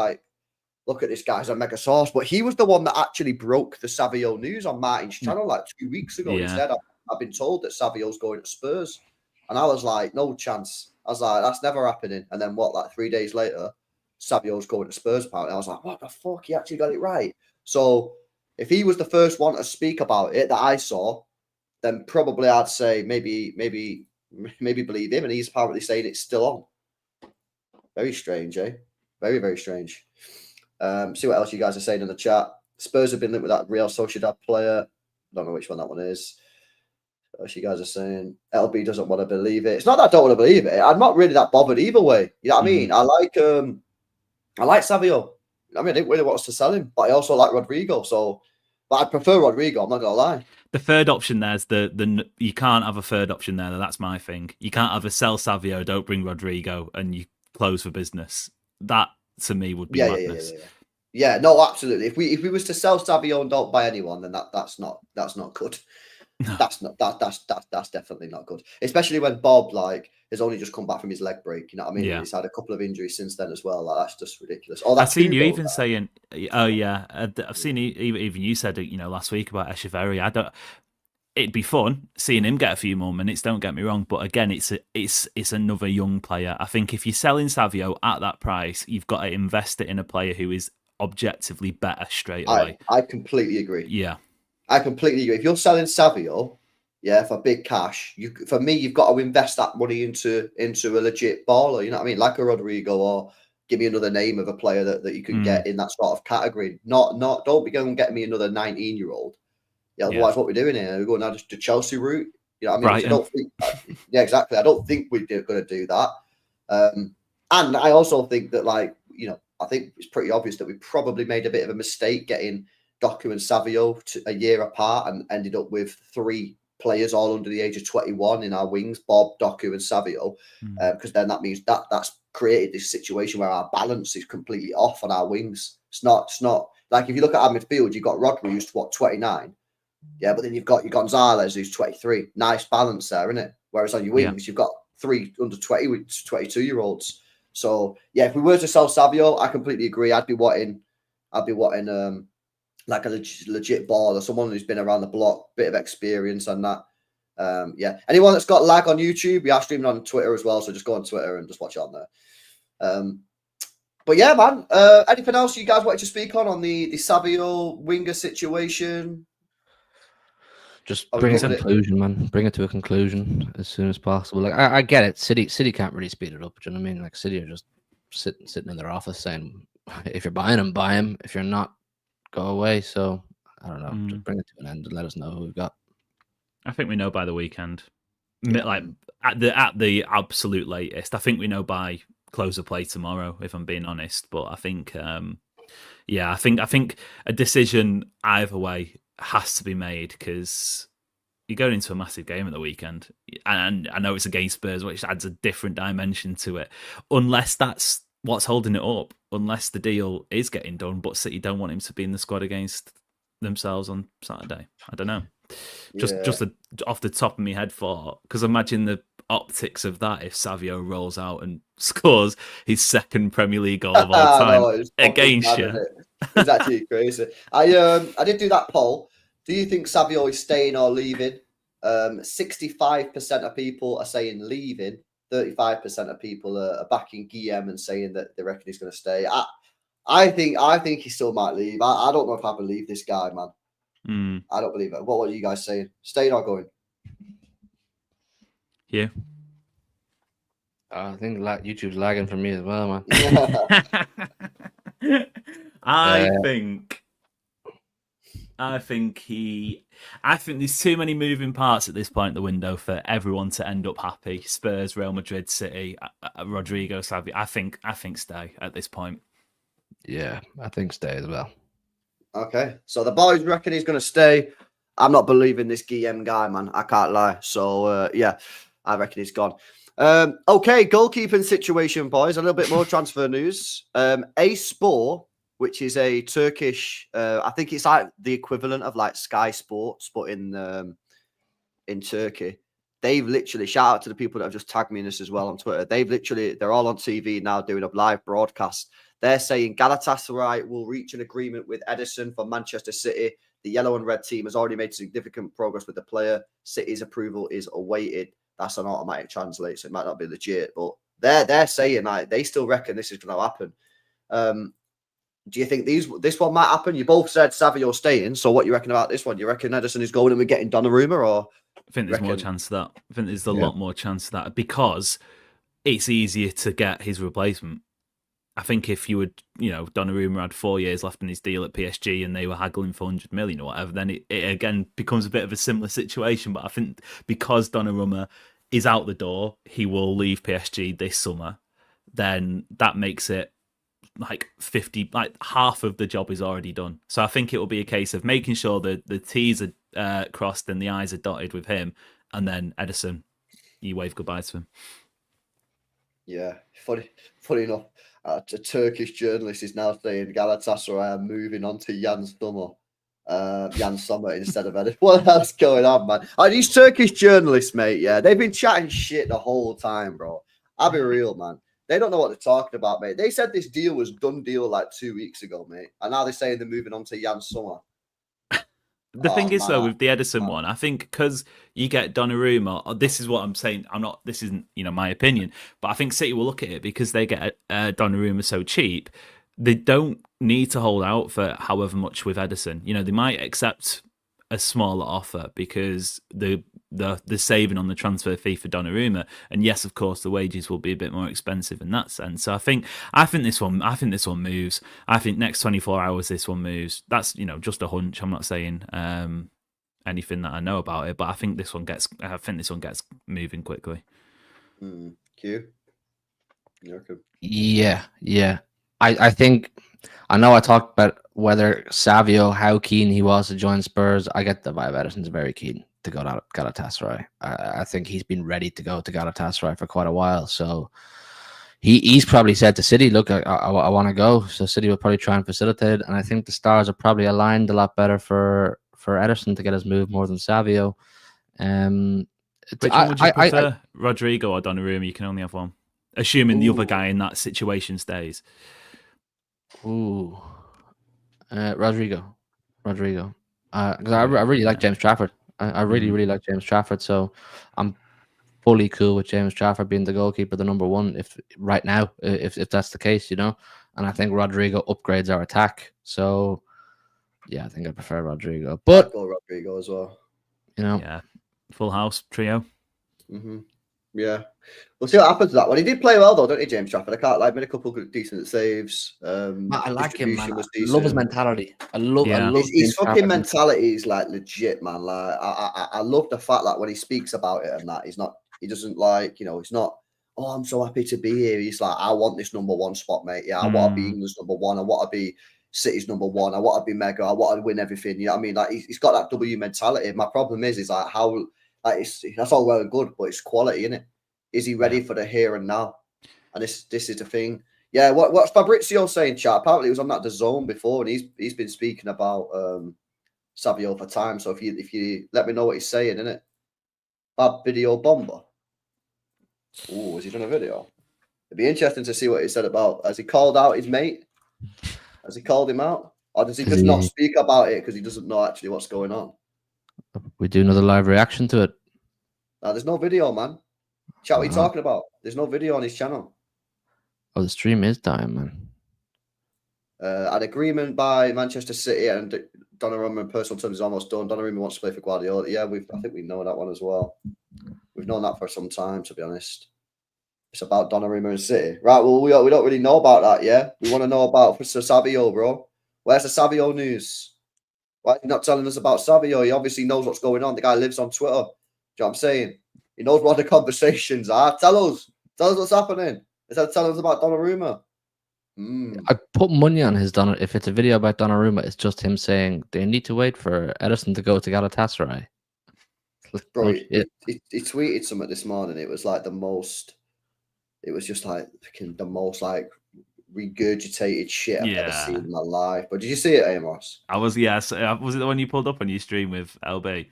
look at this guy as a mega source, but he was the one that actually broke the Savio news on Martin's channel like 2 weeks ago. He said, I've been told that Savio's going to Spurs. And I was like, no chance. I was like, that's never happening. And then like 3 days later, Savio's going to Spurs apparently. I was like, what the fuck? He actually got it right. So if he was the first one to speak about it that I saw, then probably I'd say maybe believe him, and he's apparently saying it's still on. Very strange, eh? Very, very strange. See what else you guys are saying in the chat. Spurs have been linked with that Real Sociedad player. Don't know which one that one is. What else you guys are saying? LB doesn't want to believe it. It's not that I don't want to believe it. I'm not really that bothered either way. You know what I mean? I like Savio. I mean, I didn't really want us to sell him, but I also like Rodrigo. So, but I prefer Rodrigo. I'm not gonna lie. The third option there's the you can't have a third option there. That's my thing. You can't have a sell Savio, don't bring Rodrigo, and you close for business. That to me would be madness. Yeah, no, absolutely. If we was to sell Savio and don't buy anyone, then that's not good. No. That's definitely not good. Especially when Bob has only just come back from his leg break. You know what I mean? Yeah. He's had a couple of injuries since then as well. That's just ridiculous. I've seen you even saying, "Oh yeah," I've seen even you said it. You know, last week about Echeverri. It'd be fun seeing him get a few more minutes. Don't get me wrong, but again, it's another young player. I think if you're selling Savio at that price, you've got to invest it in a player who is objectively better straight away. I completely agree. Yeah. I completely agree. If you're selling Savio, for big cash, you've got to invest that money into a legit baller. You know what I mean? Like a Rodrigo, or give me another name of a player that you can get in that sort of category. Don't be going and getting me another 19-year-old Yeah, otherwise, what we're doing here, we're going down the Chelsea route. You know what I mean? Right, I don't think, yeah, exactly. I don't think we're going to do that. And I also think that, like, you know, I think it's pretty obvious that we probably made a bit of a mistake getting Doku and Savio a year apart and ended up with 3 players all under the age of 21 in our wings, Bob, Doku, and Savio, because then that means that's created this situation where our balance is completely off on our wings. It's not like if you look at our midfield, you've got Rodri who's 29, yeah, but then you've got your Gonzalez who's 23. Nice balance there, isn't it? Whereas on your wings, you've got 3 under 20 with 22-year-olds. So yeah, if we were to sell Savio, I completely agree. I'd be wanting like a legit baller, someone who's been around the block, bit of experience and that. Yeah. Anyone that's got lag on YouTube, we are streaming on Twitter as well. So just go on Twitter and just watch it on there. But yeah, man. Anything else you guys wanted to speak on the Savio winger situation? Just bring a conclusion, man. Bring it to a conclusion as soon as possible. Like I get it. City can't really speed it up. Do you know what I mean? Like City are just sitting in their office saying, if you're buying him, buy him. If you're not, go away. So I don't know. Just bring it to an end and let us know who we've got. I think we know by the weekend. Yeah. Like at the absolute latest. I think we know by close of play tomorrow, if I'm being honest. But I think I think a decision either way has to be made because you're going into a massive game at the weekend, and I know it's against Spurs, which adds a different dimension to it. Unless that's what's holding it up, unless the deal is getting done, but City don't want him to be in the squad against themselves on Saturday. I don't know. Just off the top of my head, because imagine the optics of that if Savio rolls out and scores his 2nd Premier League goal of all time against you. It's actually crazy. I did do that poll. Do you think Savio is staying or leaving? 65% of people are saying leaving. 35% of people are backing Guillem and saying that they reckon he's going to stay. I think he still might leave. I don't know if I believe this guy, man. I don't believe it. What are you guys saying? Staying or going? Yeah. I think YouTube's lagging for me as well, man. I think there's too many moving parts at this point in the window for everyone to end up happy. Spurs, Real Madrid, City, Rodrigo, Savio. I think stay at this point. Yeah, I think stay as well. Okay, so the boys reckon he's going to stay. I'm not believing this Guillem guy, man. I can't lie. So yeah, I reckon he's gone. Okay, goalkeeping situation, boys. A little bit more transfer news. A-Spor, which is a Turkish, I think it's like the equivalent of like Sky Sports, but in Turkey. They've literally, shout out to the people that have just tagged me in this as well on Twitter. They're all on TV now doing a live broadcast. They're saying Galatasaray will reach an agreement with Edison for Manchester City. The yellow and red team has already made significant progress with the player. City's approval is awaited. That's an automatic translate, so it might not be legit, but they're saying like they still reckon this is going to happen. Do you think this one might happen? You both said Savio staying, so what you reckon about this one? You reckon Edison is going and we're getting Donnarumma, or I think there's more chance of that. I think there's a lot more chance of that because it's easier to get his replacement. I think if you would, Donnarumma had 4 years left in his deal at PSG and they were haggling for 100 million or whatever, then it again becomes a bit of a similar situation. But I think because Donnarumma is out the door, he will leave PSG this summer, then that makes it like 50, like half of the job is already done. So I think it will be a case of making sure that the T's are crossed and the I's are dotted with him, and then Edison, you wave goodbye to him. Yeah, funny enough, a Turkish journalist is now saying Galatasaray are moving on to Jan Sommer instead of Edison. What else going on, man? These Turkish journalists, mate, yeah, they've been chatting shit the whole time, bro. I'll be real, man. They don't know what they're talking about, mate. They said this deal was done deal like 2 weeks ago, mate. And now they're saying they're moving on to Jan Sommer. The thing is, though, with the Edison one, I think because you get Donnarumma, this is what I'm saying. This isn't, my opinion, but I think City will look at it because they get Donnarumma so cheap. They don't need to hold out for however much with Edison. They might accept a smaller offer because the saving on the transfer fee for Donnarumma, and yes, of course, the wages will be a bit more expensive in that sense. So I think this one moves. I think next 24 hours this one moves. That's just a hunch. I'm not saying anything that I know about it. But I think this one gets moving quickly. Q. You reckon? Yeah. I think I know I talked about whether Savio, how keen he was to join Spurs. I get the vibe Ederson's very keen to go to Galatasaray. I think he's been ready to go to Galatasaray for quite a while. So he's probably said to City, look, I want to go. So City will probably try and facilitate it. And I think the stars are probably aligned a lot better for Ederson to get his move more than Savio. Which one would you prefer, Rodrigo or Donnarumma? You can only have one. Assuming the other guy in that situation stays. Rodrigo. Because I really like James Trafford. I really like James Trafford. So I'm fully cool with James Trafford being the goalkeeper, the number one, if that's the case, you know. And I think Rodrigo upgrades our attack. So yeah, I think I prefer Rodrigo. But I'd go Rodrigo as well. You know, yeah, full house trio. Yeah, we'll see what happens to that one. He did play well though, don't he, James Trafford? I can't lie, made a couple of decent saves. I like him, man. Was I love his mentality. I love his fucking mentality is like legit, man. Like I love the fact that when he speaks about it and that he doesn't like, you know, it's not, oh, I'm so happy to be here. He's like, I want this number one spot, mate. Yeah, I want to be England's number one. I want to be City's number one. I want to be mega. I want to win everything. You know what I mean? Like he's got that W mentality. My problem is like how. Like that's all well and good, but it's quality, isn't it? Is he ready for the here and now? And this is the thing. Yeah, what's Fabrizio saying, chat? Apparently, he was on that DAZN before, and he's been speaking about Savio for time. So if you let me know what he's saying, innit? Bad video bomber. Oh, has he done a video? It'd be interesting to see what he said about. Has he called out his mate? Has he called him out, or does he just not speak about it because he doesn't know actually what's going on? We do another live reaction to it. There's no video, man. Chat, what are you talking about? There's no video on his channel. Oh, the stream is dying, man. An agreement by Manchester City and Donnarumma in personal terms is almost done. Donnarumma wants to play for Guardiola. Yeah, I think we know that one as well. We've known that for some time, to be honest. It's about Donnarumma and City. Right, well, we don't really know about that, yeah? We want to know about Savio, bro. Where's the Savio news? Why are you not telling us about Savio? He obviously knows what's going on. The guy lives on Twitter. Do you know what I'm saying? He knows what the conversations are. Tell us what's happening. Instead of telling us about Donnarumma. I put money on his Donnarumma. If it's a video about Donnarumma, it's just him saying they need to wait for Ederson to go to Galatasaray. Bro, he tweeted something this morning. It was like the most like regurgitated shit I've ever seen in my life. But did you see it, Amos? Was it the one you pulled up on your stream with LB?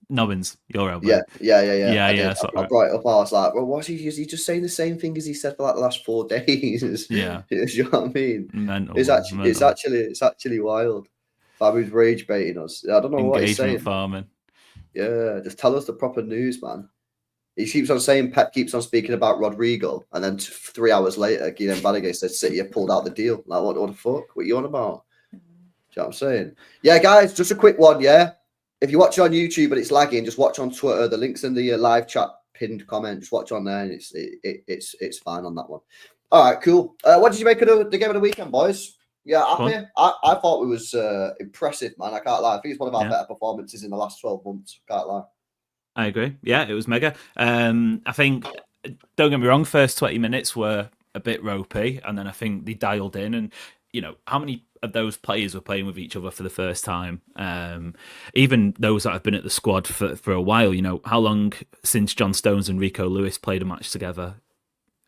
Nobbins, your LB. Yeah. I brought it up. I was like, well, is he just saying the same thing as he said for like the last 4 days? Yeah. You know what I mean? Mental, it's actually wild. Fabi's rage baiting us. I don't know what he's saying. Farming. Yeah, just tell us the proper news, man. He keeps on saying Pep keeps on speaking about Rodrigo, and then 3 hours later, Guillem Balaguer said City have pulled out the deal. Like, what the fuck? What are you on about? Do you know what I'm saying? Yeah, guys, just a quick one, yeah? If you watch on YouTube and it's lagging, just watch on Twitter. The link's in the live chat pinned comment. Just watch on there, and it's fine on that one. All right, cool. What did you make of the game of the weekend, boys? Yeah, happy? I thought it was impressive, man. I can't lie. I think it's one of our better performances in the last 12 months. Can't lie. I agree. Yeah, it was mega. I think, don't get me wrong, first 20 minutes were a bit ropey, and then I think they dialed in. And, you know, how many of those players were playing with each other for the first time? Even those that have been at the squad for a while, you know, how long since John Stones and Rico Lewis played a match together?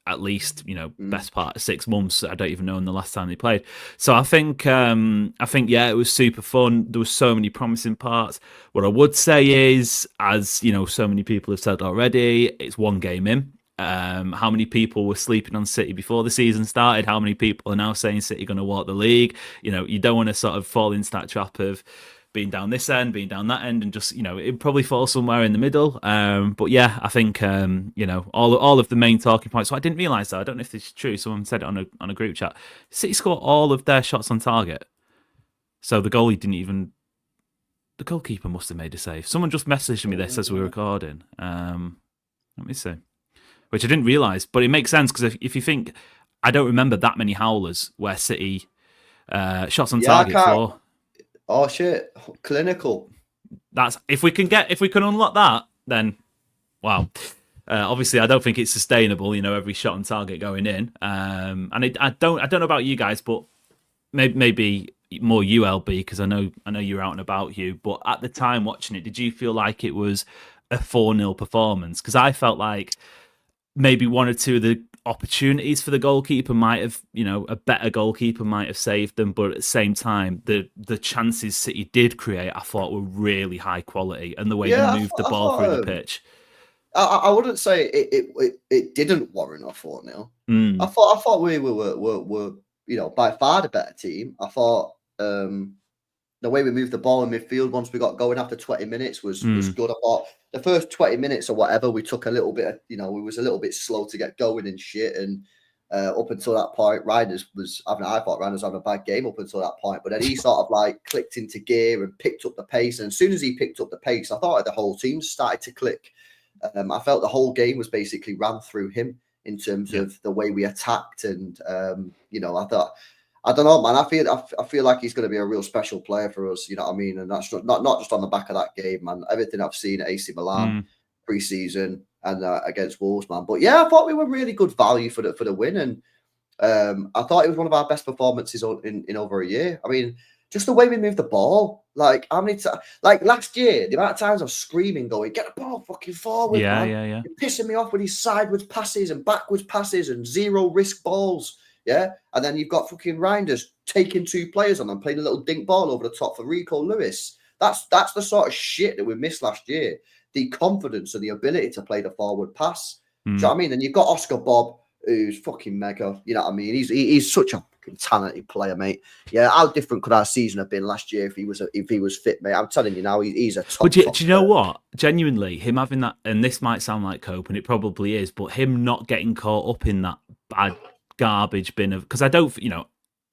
At least, you know, best part of 6 months. I don't even know when the last time they played. So I think, yeah, it was super fun. There were so many promising parts. What I would say is, as you know, so many people have said already, it's one game in. How many people were sleeping on City before the season started? How many people are now saying City are going to walk the league? You know, you don't want to sort of fall into that trap of being down this end, being down that end, and just, you know, it probably falls somewhere in the middle. But yeah, I think, you know, all of the main talking points. So I didn't realise that. I don't know if this is true. Someone said it on a group chat. City scored all of their shots on target. So the goalie didn't even... The goalkeeper must have made a save. Someone just messaged me this as we were recording. Let me see. Which I didn't realise, but it makes sense because if you think... I don't remember that many howlers where City shots on target for... Oh, shit. Clinical. that's if we can unlock that, then wow. Obviously, I don't think it's sustainable. Every shot on target going in. And I don't know about you guys, but maybe more ULB because I know you're out and about, Hugh. But at the time watching it, did you feel like it was a 4-0 performance? Because I felt like maybe one or two of the opportunities for the goalkeeper might have, a better goalkeeper might have saved them. But at the same time, the chances City did create, I thought were really high quality, and the way they moved the ball through the pitch. I wouldn't say it didn't warrant a 4-0. I thought we were by far the better team. I thought the way we moved the ball in midfield once we got going after 20 minutes was good. I thought the first 20 minutes or whatever, we took a little bit, we was a little bit slow to get going and shit. And up until that point, I thought Reinders was having a bad game up until that point. But then he sort of like clicked into gear and picked up the pace. And as soon as he picked up the pace, I thought the whole team started to click. I felt the whole game was basically ran through him in terms of the way we attacked. And, I thought, I don't know, man. I feel like he's going to be a real special player for us. You know what I mean? And that's not just on the back of that game, man. Everything I've seen at AC Milan pre-season and against Wolves, man. But yeah, I thought we were really good value for the win, and I thought it was one of our best performances in over a year. I mean, just the way we moved the ball. Like how many times? Like last year, the amount of times I was screaming, going, "Get the ball fucking forward!" Yeah. You're pissing me off with these sideways passes and backwards passes and zero risk balls. Yeah, and then you've got fucking Reinders taking two players on them, playing a little dink ball over the top for Rico Lewis. That's the sort of shit that we missed last year. The confidence and the ability to play the forward pass. Do you know what I mean? And you've got Oscar Bob, who's fucking mega. You know what I mean? He's such a fucking talented player, mate. Yeah, how different could our season have been last year if he was fit, mate? I'm telling you now, he's a top. But do you know what? Genuinely, him having that, and this might sound like cope, and it probably is, but him not getting caught up in that bad garbage bin of, because I don't,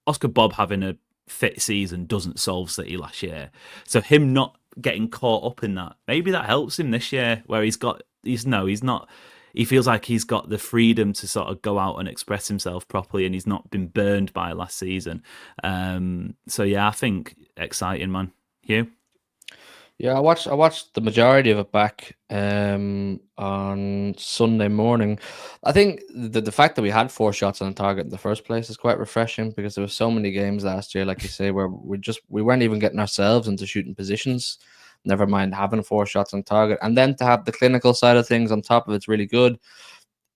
Oscar Bob having a fit season doesn't solve City last year. So him not getting caught up in that, maybe that helps him this year, where he's not. He feels like he's got the freedom to sort of go out and express himself properly, and he's not been burned by last season. So yeah, I think exciting, man. Hugh? Yeah, I watched the majority of it back on Sunday morning. I think the fact that we had 4 shots on target in the first place is quite refreshing, because there were so many games last year, like you say, where we weren't even getting ourselves into shooting positions. Never mind having 4 shots on target, and then to have the clinical side of things on top of it's really good.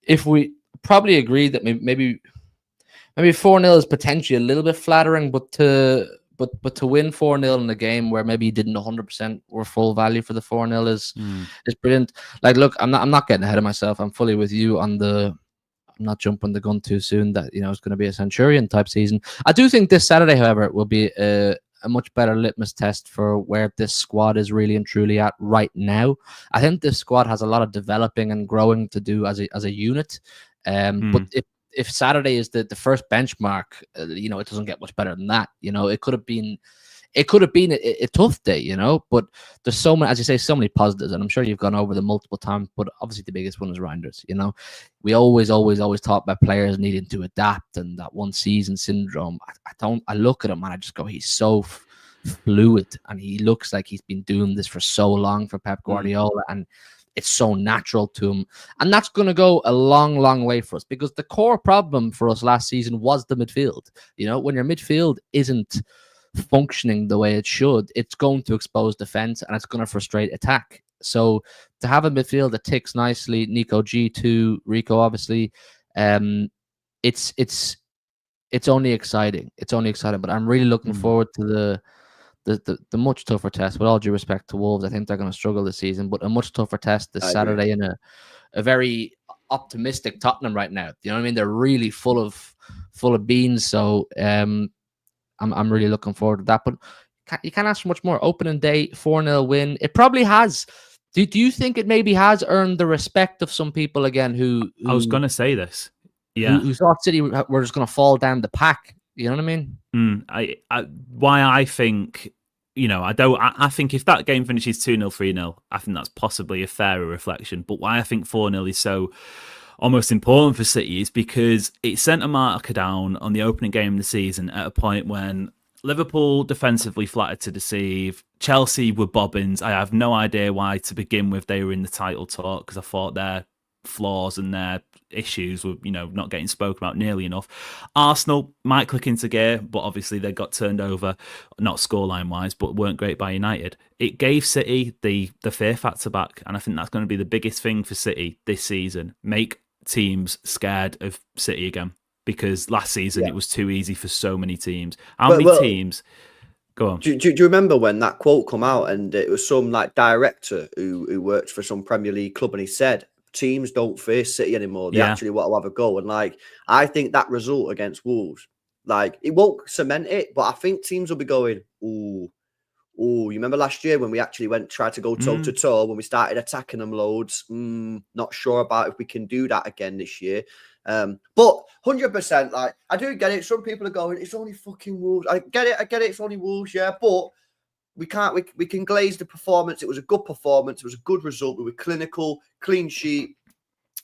If we probably agree that maybe 4-0 is potentially a little bit flattering, but to win 4-0 in a game where maybe you didn't 100% were full value for the 4-0 is brilliant. Like, look, I'm not getting ahead of myself. I'm fully with you on I'm not jumping the gun too soon that it's going to be a Centurion type season. I do think this Saturday, however, will be a much better litmus test for where this squad is really and truly at right now. I think this squad has a lot of developing and growing to do as a unit. But if Saturday is the first benchmark, it doesn't get much better than that. It could have been a tough day, but there's so many, as you say, so many positives, and I'm sure you've gone over them multiple times, but obviously the biggest one is Reinders. We always talk about players needing to adapt and that one season syndrome. I look at him and I just go, he's so fluid, and he looks like he's been doing this for so long for Pep Guardiola, and it's so natural to him. And that's going to go a long, long way for us, because the core problem for us last season was the midfield. When your midfield isn't functioning the way it should, it's going to expose defense and it's going to frustrate attack. So to have a midfield that ticks nicely, Nico G2, Rico, obviously, it's only exciting. It's only exciting, but I'm really looking forward to the much tougher test. With all due respect to Wolves, I think they're going to struggle this season, but a much tougher test this Saturday in a very optimistic Tottenham right now. You know what I mean? They're really full of beans. So I'm really looking forward to that. But you can't ask for much more. Opening day, 4-0 win. It probably has. Do you think it maybe has earned the respect of some people again who I was going to say this. Yeah. Who thought City were just going to fall down the pack. You know what I mean? Why I think, I think if that game finishes 2-0, 3-0, I think that's possibly a fairer reflection. But why I think 4-0 is so almost important for City is because it sent a marker down on the opening game of the season at a point when Liverpool defensively flattered to deceive. Chelsea were bobbins. I have no idea why to begin with they were in the title talk, because I thought their flaws and their issues were, not getting spoken about nearly enough. Arsenal might click into gear, but obviously they got turned over, not scoreline wise, but weren't great by United. It gave City the fear factor back, and I think that's going to be the biggest thing for City this season. Make teams scared of City again. Because last season it was too easy for so many teams. How many teams? Go on. Do you remember when that quote come out, and it was some like director who worked for some Premier League club, and he said teams don't face City anymore. They actually want to have a go. And like, I think that result against Wolves, like, it won't cement it, but I think teams will be going, ooh, you remember last year when we actually tried to go toe to toe when we started attacking them loads? Not sure about if we can do that again this year. But 100%, like, I do get it. Some people are going, it's only fucking Wolves. I get it. It's only Wolves, yeah. But we can glaze the performance. It was a good performance. It was a good result. We were clinical, clean sheet.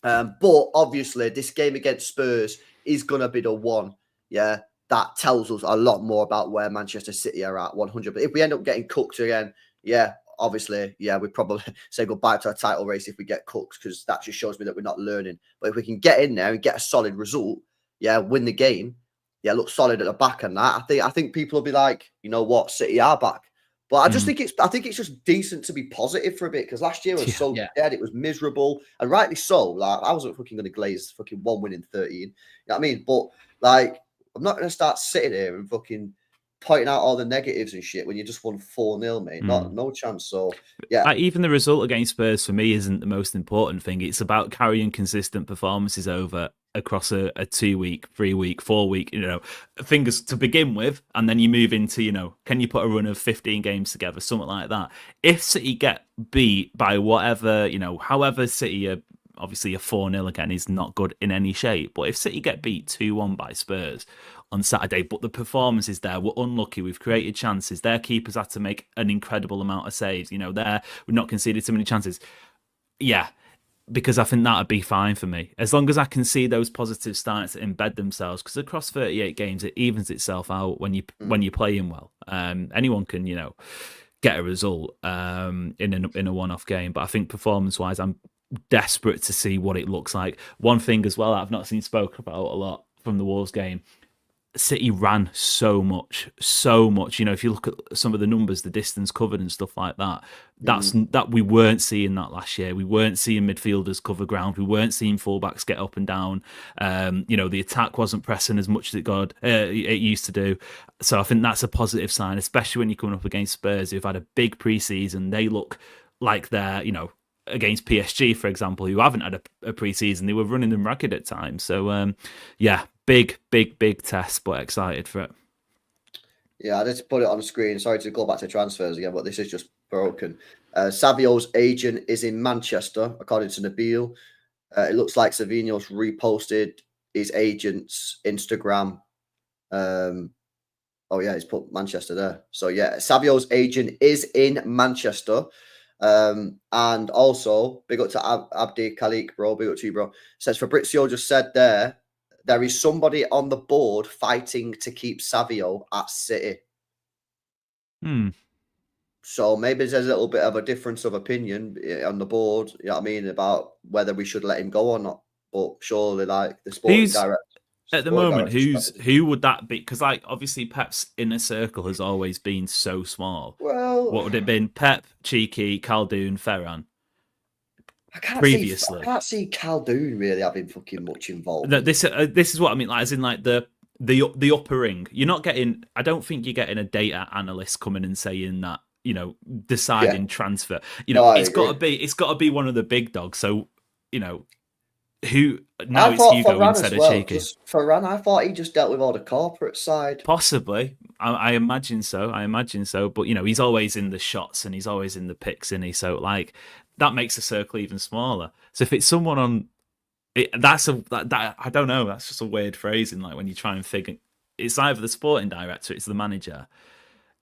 But obviously, this game against Spurs is going to be the one, yeah, that tells us a lot more about where Manchester City are at 100. But if we end up getting cooked again, yeah, obviously, yeah, we'd probably say goodbye to our title race if we get cooked, because that just shows me that we're not learning. But if we can get in there and get a solid result, yeah, win the game, yeah, look solid at the back and that, I think people will be like, you know what, City are back. But I think it's just decent to be positive for a bit, because last year was so dead, it was miserable, and rightly so. Like, I wasn't fucking going to glaze fucking 1 win in 13. You know what I mean? But like, I'm not going to start sitting here and fucking pointing out all the negatives and shit when you just won 4-0, mate. No chance. So, yeah. Even the result against Spurs for me isn't the most important thing. It's about carrying consistent performances over across a 2-week, 3-week, 4-week, things to begin with. And then you move into, can you put a run of 15 games together, something like that. If City get beat by whatever, however City are, obviously a 4-0 again is not good in any shape. But if City get beat 2-1 by Spurs on Saturday, but the performance is there, we're unlucky, we've created chances, their keepers had to make an incredible amount of saves, we've not conceded too many chances. Yeah, because I think that would be fine for me. As long as I can see those positives starting to embed themselves, because across 38 games, it evens itself out when you're playing well. Anyone can, get a result in a one-off game. But I think performance-wise, I'm desperate to see what it looks like. One thing as well that I've not seen spoken about a lot from the Wolves game, City ran so much. If you look at some of the numbers, the distance covered and stuff like that, that we weren't seeing that last year. We weren't seeing midfielders cover ground. We weren't seeing fullbacks get up and down. The attack wasn't pressing as much as it used to do. So I think that's a positive sign, especially when you're coming up against Spurs, who've had a big pre-season. They look like they're, against PSG, for example, who haven't had a pre-season. They were running them ragged at times. So, big test, but excited for it. Yeah, I just put it on the screen. Sorry to go back to transfers again, but this is just broken. Savio's agent is in Manchester, according to Nabil. It looks like Savino's reposted his agent's Instagram. He's put Manchester there. So, yeah, Savio's agent is in Manchester. And also, big up to Abdi Khalik, bro. Big up to you, bro. Says Fabrizio just said there is somebody on the board fighting to keep Savio at City. So maybe there's a little bit of a difference of opinion on the board, you know what I mean, about whether we should let him go or not. But surely, like, the sporting director. At the moment, who would that be? Because, like, obviously Pep's inner circle has always been so small. Well, what would it have been? Pep, Cheeky, Khaldoon, Ferran. I can't see Khaldoon really having fucking much involved. No, this is what I mean. Like, as in, like, the upper ring. You're not getting. I don't think you're getting a data analyst coming and saying that. Deciding transfer. It's got to be one of the big dogs. So, who now it's Hugo instead of Cheeky. Ferran, I thought he just dealt with all the corporate side. Possibly, I imagine so. But he's always in the shots and he's always in the picks, isn't he? So, like, that makes the circle even smaller. So if it's someone on, I don't know. That's just a weird phrasing. Like, when you try and figure, it's either the sporting director, it's the manager.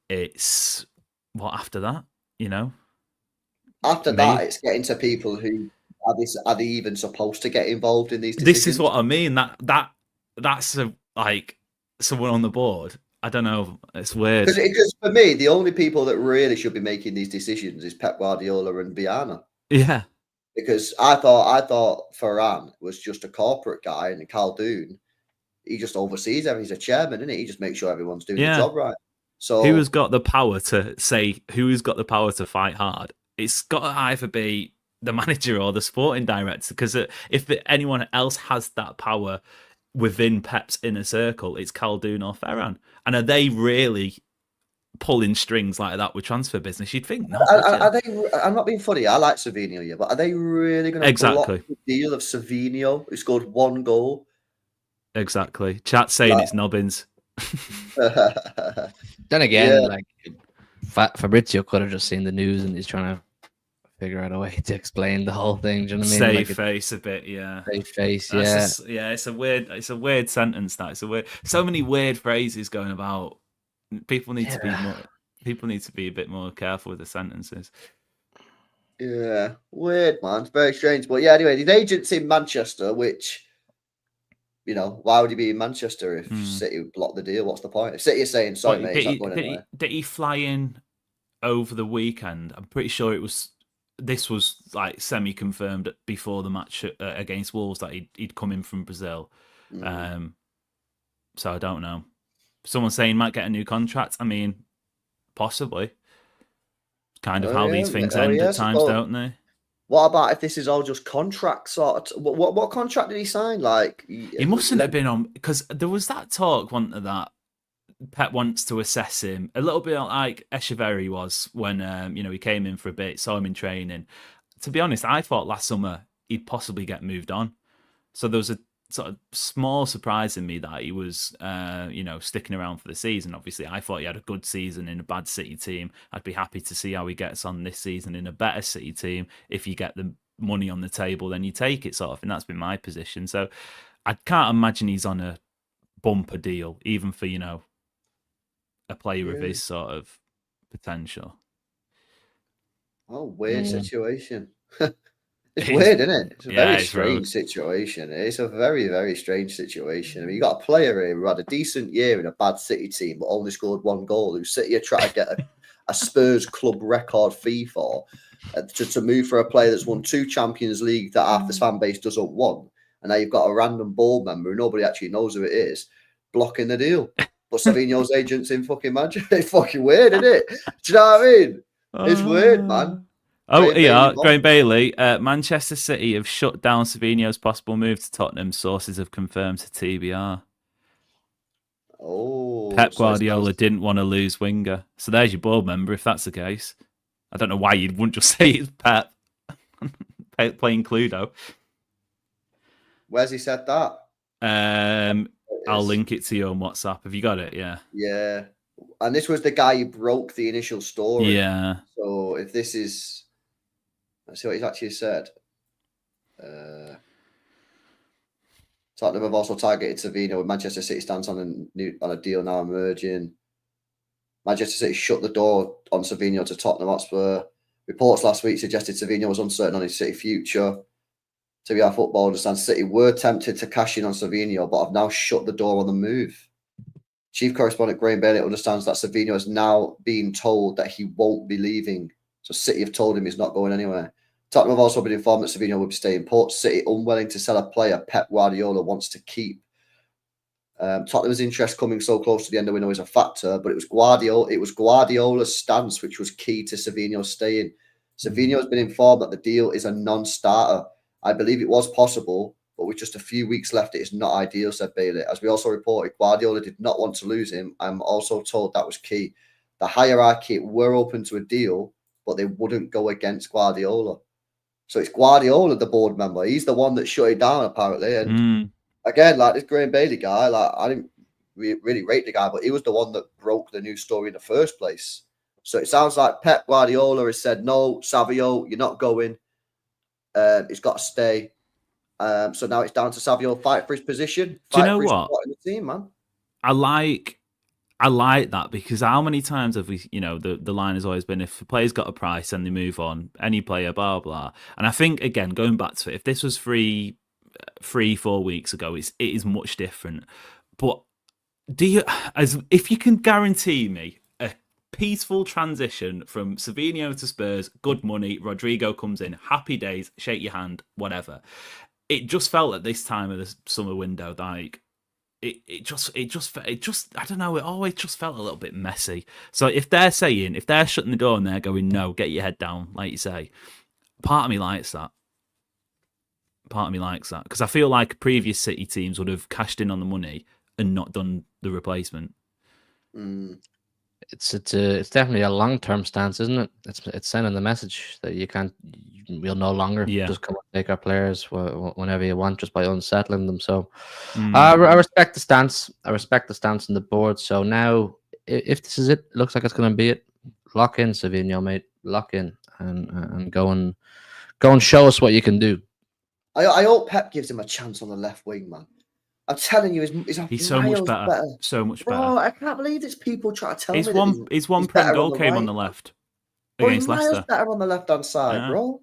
It's what after that, After that, it's getting to people who. Are they even supposed to get involved in these decisions? This is what I mean. That's like someone on the board. I don't know. It's weird. Because for me, the only people that really should be making these decisions is Pep Guardiola and Viana. Yeah. Because I thought Ferran was just a corporate guy, and Karl, he just oversees everything. He's a chairman, isn't he? He just makes sure everyone's doing the job right. So who has got the power to say? Who has got the power to fight hard? It's got to either be the manager or the sporting director. Because if anyone else has that power within Pep's inner circle, it's Khaldun or Ferran. And are they really pulling strings like that with transfer business? You'd think not. Are they? I'm not being funny. I like Savio, yeah, but are they really going to block the deal of Savio, who scored 1 goal? Exactly. Chat's saying it's Nobbins. Then again, like Fabrizio could have just seen the news and he's trying to figure out a way to explain the whole thing. Do you know what I mean? Save face a bit, yeah. Save face, yeah. It's a weird sentence. That so many weird phrases going about. People need to be more. People need to be a bit more careful with the sentences. Yeah, weird, man. It's very strange, but yeah. Anyway, the agent's in Manchester, which, you know, why would he be in Manchester if City would block the deal? What's the point? If City is saying, sorry, mate, it's not going anywhere. Did he fly in over the weekend? I'm pretty sure this was like semi-confirmed before the match against Wolves that he'd come in from Brazil. So I don't know. Someone saying might get a new contract. I mean, possibly. Kind of how these things end at times, don't they? What about if this is all just contract sort of? What contract did he sign? Like he mustn't have been on, because there was that talk, wasn't there, that Pep wants to assess him a little bit like Echeverri was when he came in for a bit, saw him in training. To be honest, I thought last summer he'd possibly get moved on. So there was a sort of small surprise in me that he was sticking around for the season. Obviously, I thought he had a good season in a bad City team. I'd be happy to see how he gets on this season in a better City team. If you get the money on the table, then you take it, sort of. And that's been my position. So I can't imagine he's on a bumper deal, even for, a player of his sort of potential. Oh, weird situation. It's weird, isn't it? It's a very strange situation. It's a very, very strange situation. I mean, you got a player here who had a decent year in a bad City team, but only scored 1 goal, who City are trying to get a Spurs club record fee for, to move for a player that's won 2 Champions League that half the fan base doesn't want. And now you've got a random board member who nobody actually knows who it is, blocking the deal. But Savino's agent's in fucking Manchester. It's fucking weird, isn't it? Do you know what I mean? It's weird, man. Graham Bailey. Manchester City have shut down Savino's possible move to Tottenham. Sources have confirmed to TBR. Pep Guardiola didn't want to lose winger. So there's your board member, if that's the case. I don't know why you wouldn't just say it's Pep playing Cluedo. Where's he said that? I'll link it to you on WhatsApp. Have you got it? Yeah. Yeah. And this was the guy who broke the initial story. Yeah. So if this is... Let's see what he's actually said. Tottenham have also targeted Savino with Manchester City stance on a deal now emerging. Manchester City shut the door on Savino to Tottenham Hotspur. Reports last week suggested Savino was uncertain on his City future. TBR Football understands City were tempted to cash in on Savino, but have now shut the door on the move. Chief correspondent Graham Bailey understands that Savino has now been told that he won't be leaving. So City have told him he's not going anywhere. Tottenham have also been informed that Savino will be staying put. City unwilling to sell a player Pep Guardiola wants to keep. Tottenham's interest coming so close to the end of the window is a factor, but it was Guardiola's stance which was key to Savino staying. Savino has been informed that the deal is a non-starter. I believe it was possible, but with just a few weeks left, it is not ideal, said Bailey. As we also reported, Guardiola did not want to lose him. I'm also told that was key. The hierarchy were open to a deal, but they wouldn't go against Guardiola. So it's Guardiola, the board member. He's the one that shut it down, apparently. And again, like this Graham Bailey guy, like I didn't really rate the guy, but he was the one that broke the news story in the first place. So it sounds like Pep Guardiola has said, no, Savio, you're not going. He's got to stay. So now it's down to Savio fight for his position. Do you know what? In the team, man. I like that, because how many times have we, the line has always been, if a player's got a price and they move on, any player, blah, blah. And I think, again, going back to it, if this was 3-4 weeks ago, it is much different. But if you can guarantee me a peaceful transition from Savio to Spurs, good money, Rodrigo comes in, happy days, shake your hand, whatever. It just felt at this time of the summer window like it just I don't know, it always just felt a little bit messy. So if they're shutting the door and they're going, no, get your head down, like you say, part of me likes that. Because I feel like previous City teams would have cashed in on the money and not done the replacement. It's definitely a long-term stance, isn't it? It's sending the message that we'll no longer just come and take our players whenever you want, just by unsettling them. So I respect the stance. I respect the stance on the board. So now, if this is it, looks like it's going to be it. Lock in, Savio, mate. Lock in and go and show us what you can do. I hope Pep gives him a chance on the left wing, man. I'm telling you, he's so much better. So much better. Bro, I can't believe it's people trying to tell me his one Prem goal came on the left against Leicester. He's miles better on the left-hand side, bro.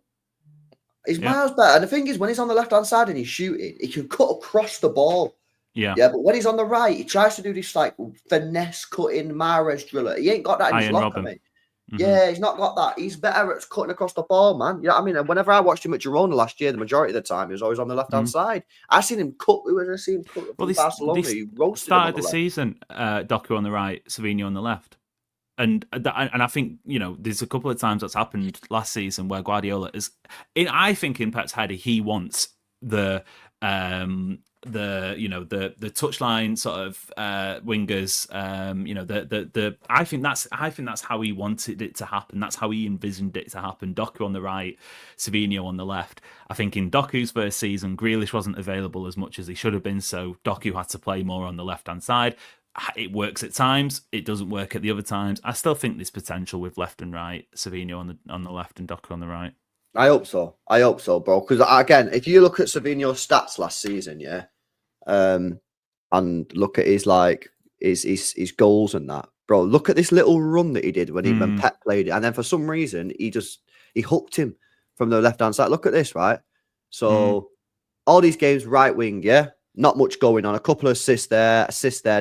He's miles better. And the thing is, when he's on the left-hand side and he's shooting, he can cut across the ball. Yeah, but when he's on the right, he tries to do this like finesse cutting Mahrez driller. He ain't got that in his locker, mate. Yeah, he's not got that. He's better at cutting across the ball, man. You know what I mean? And whenever I watched him at Girona last year, the majority of the time, he was always on the left-hand side. I seen him cut. I seen him cut from Barcelona. He roasted started the season, Doku on the right, Savio on the left. And I think, there's a couple of times that's happened last season where Guardiola is... I think in Pep's head, he wants the touchline sort of wingers, I think that's how he wanted it to happen. That's how he envisioned it to happen. Doku on the right, Savio on the left. I think in Doku's first season, Grealish wasn't available as much as he should have been, so Doku had to play more on the left-hand side. It works at times, it doesn't work at the other times. I still think there's potential with left and right, Savio on the left and Doku on the right. I hope so, bro. Because again, if you look at Savino's stats last season, and look at his goals and that, bro. Look at this little run that he did when Pep played it, and then for some reason he hooked him from the left hand side. Look at this, right? So all these games, right wing, not much going on. A couple of assists there,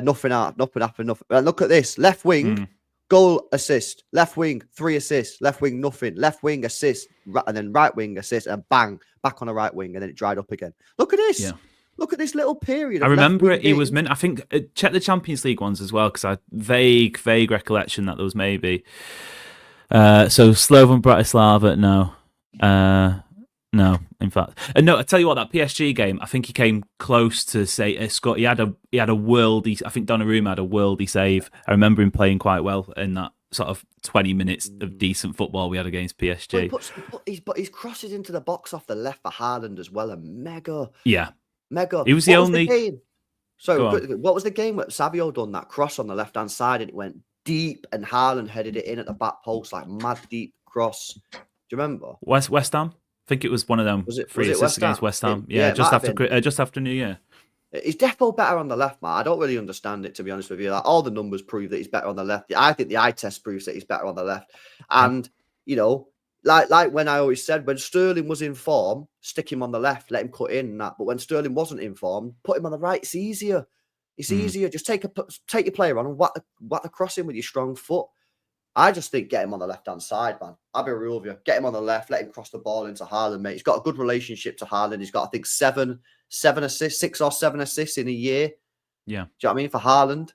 nothing happened. And look at this, left wing. Goal, assist, left wing, 3 assists, left wing, nothing, left wing, assist, and then right wing, assist, and bang, back on the right wing, and then it dried up again. Look at this. Yeah. Look at this little period. I remember it. He was I think, check the Champions League ones as well, because I vague recollection that there was maybe. So Slovan Bratislava, no. No, in fact. No, I tell you what, that PSG game, I think he came close to say Scott. He had a worldy. I think Donnarumma had a worldy save. I remember him playing quite well in that sort of 20 minutes of decent football we had against PSG. But he's crosses into the box off the left for Haaland as well, and mega. Yeah, mega. He was the only. What was the game where Savio done that cross on the left hand side and it went deep, and Haaland headed it in at the back post, like mad deep cross. Do you remember? West Ham. I think it was one of them. Was it assists against West Ham? Yeah, just after New Year. He's definitely better on the left, man. I don't really understand it, to be honest with you. Like, all the numbers prove that he's better on the left. I think the eye test proves that he's better on the left. And like when I always said, when Sterling was in form, stick him on the left, let him cut in and that. But when Sterling wasn't in form, put him on the right. It's easier. It's easier. Just take your player on and whack the cross in with your strong foot. I just think get him on the left-hand side, man. I'll be real with you. Get him on the left, let him cross the ball into Haaland, mate. He's got a good relationship to Haaland. He's got, I think, 6 or 7 assists in a year. Yeah. Do you know what I mean? For Haaland,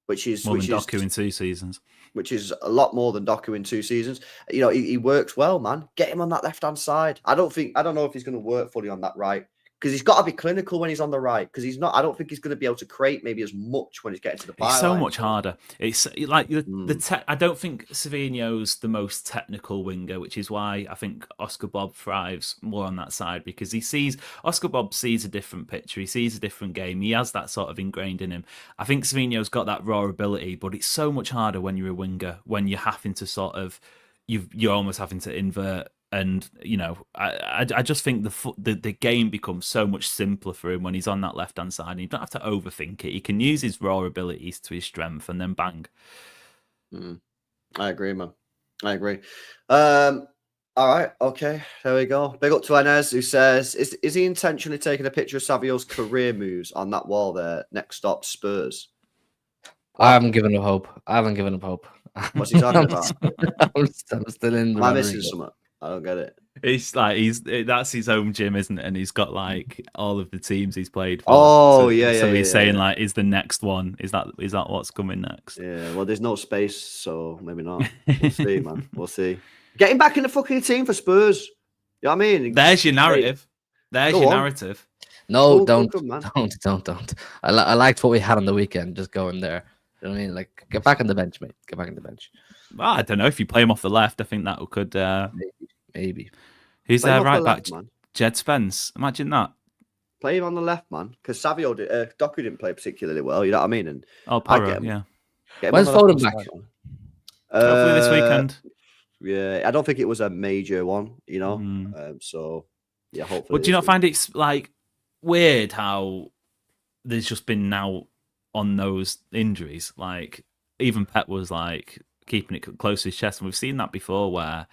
which is... More than Doku in 2 seasons. Which is a lot more than Doku in 2 seasons. He works well, man. Get him on that left-hand side. I don't know if he's going to work fully on that right. Because he's got to be clinical when he's on the right. Because he's not. I don't think he's going to be able to create maybe as much when he's getting to the byline. It's so much harder. It's like I don't think Savino's the most technical winger, which is why I think Oscar Bob thrives more on that side, because Oscar Bob sees a different picture. He sees a different game. He has that sort of ingrained in him. I think Savino's got that raw ability, but it's so much harder when you're a winger, when you're having to sort of you're almost having to invert. And I just think the game becomes so much simpler for him when he's on that left hand side. And you don't have to overthink it. He can use his raw abilities to his strength, and then bang. I agree, man. I agree. All right, okay, there we go. Big up to Enes, who says, "Is he intentionally taking a picture of Savio's career moves on that wall there? Next stop, Spurs." I haven't given up hope. What's he talking about? I'm still in the Am I missing Rodrigo. something? I don't get it. It's like that's his home gym, isn't it? And he's got like all of the teams he's played for. Oh, So yeah, he's yeah, saying yeah. like, is the next one? Is that what's coming next? Yeah, well, there's no space, so maybe not. We'll see, man. We'll see. Get him back in the fucking team for Spurs. You know what I mean? There's your narrative. There's Go your on. narrative. No, Go, don't. man. Don't. I liked what we had on the weekend. Just going there. You know what I mean? Like, get back on the bench, mate. Get back on the bench. Well, I don't know if you play him off the left. I think that could. Maybe. Who's Play him there off right the back? left, man. Jed Spence. Imagine that. Play him on the left, man. Because Savio, Doku didn't play particularly well. You know what I mean? And Oh, I Paro, get him. yeah. Get him When's on the left Foden hand back? side, man. Hopefully this weekend. Yeah, I don't think it was a major one, you know. So yeah, hopefully. But do you not find it's like weird how there's just been now on those injuries? Like even Pep was like keeping it close to his chest, and we've seen that before where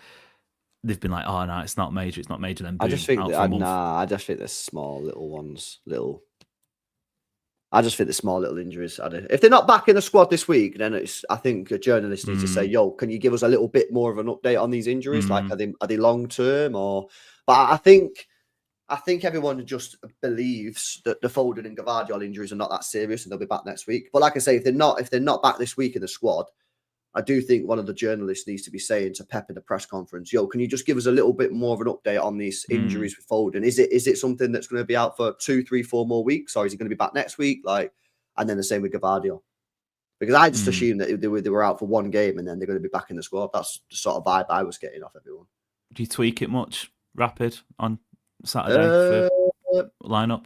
they've been like, "Oh no, it's not major, it's not major." Then boom, I just think out that for a month. I just think they're small little ones, I just think the small little injuries. If they're not back in the squad this week, then I think a journalist needs to say, "Yo, can you give us a little bit more of an update on these injuries? Like, are they long term or?" But I think everyone just believes that the Foden and Gvardiol injuries are not that serious and they'll be back next week. But like I say, if they're not back this week in the squad, I do think one of the journalists needs to be saying to Pep in the press conference, "Yo, can you just give us a little bit more of an update on these injuries with Foden? Is it something that's going to be out for 2, 3, 4 more weeks, or is he going to be back next week?" Like, and then the same with Gvardiol, because I just assumed that they were out for one game and then they're going to be back in the squad. That's the sort of vibe I was getting off everyone. Do you tweak it much, Rapid, on Saturday for lineup?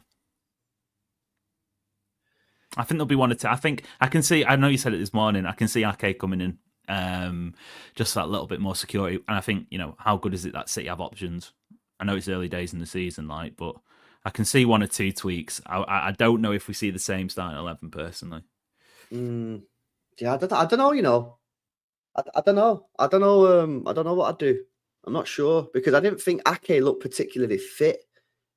I think there'll be one or two. I think I can see. I know you said it this morning. I can see Ake coming in, just that little bit more security. And I think how good is it that City have options? I know it's early days in the season, but I can see one or two tweaks. I don't know if we see the same starting 11 personally. Yeah, I don't know. I don't know. I don't know what I'd do. I'm not sure because I didn't think Ake looked particularly fit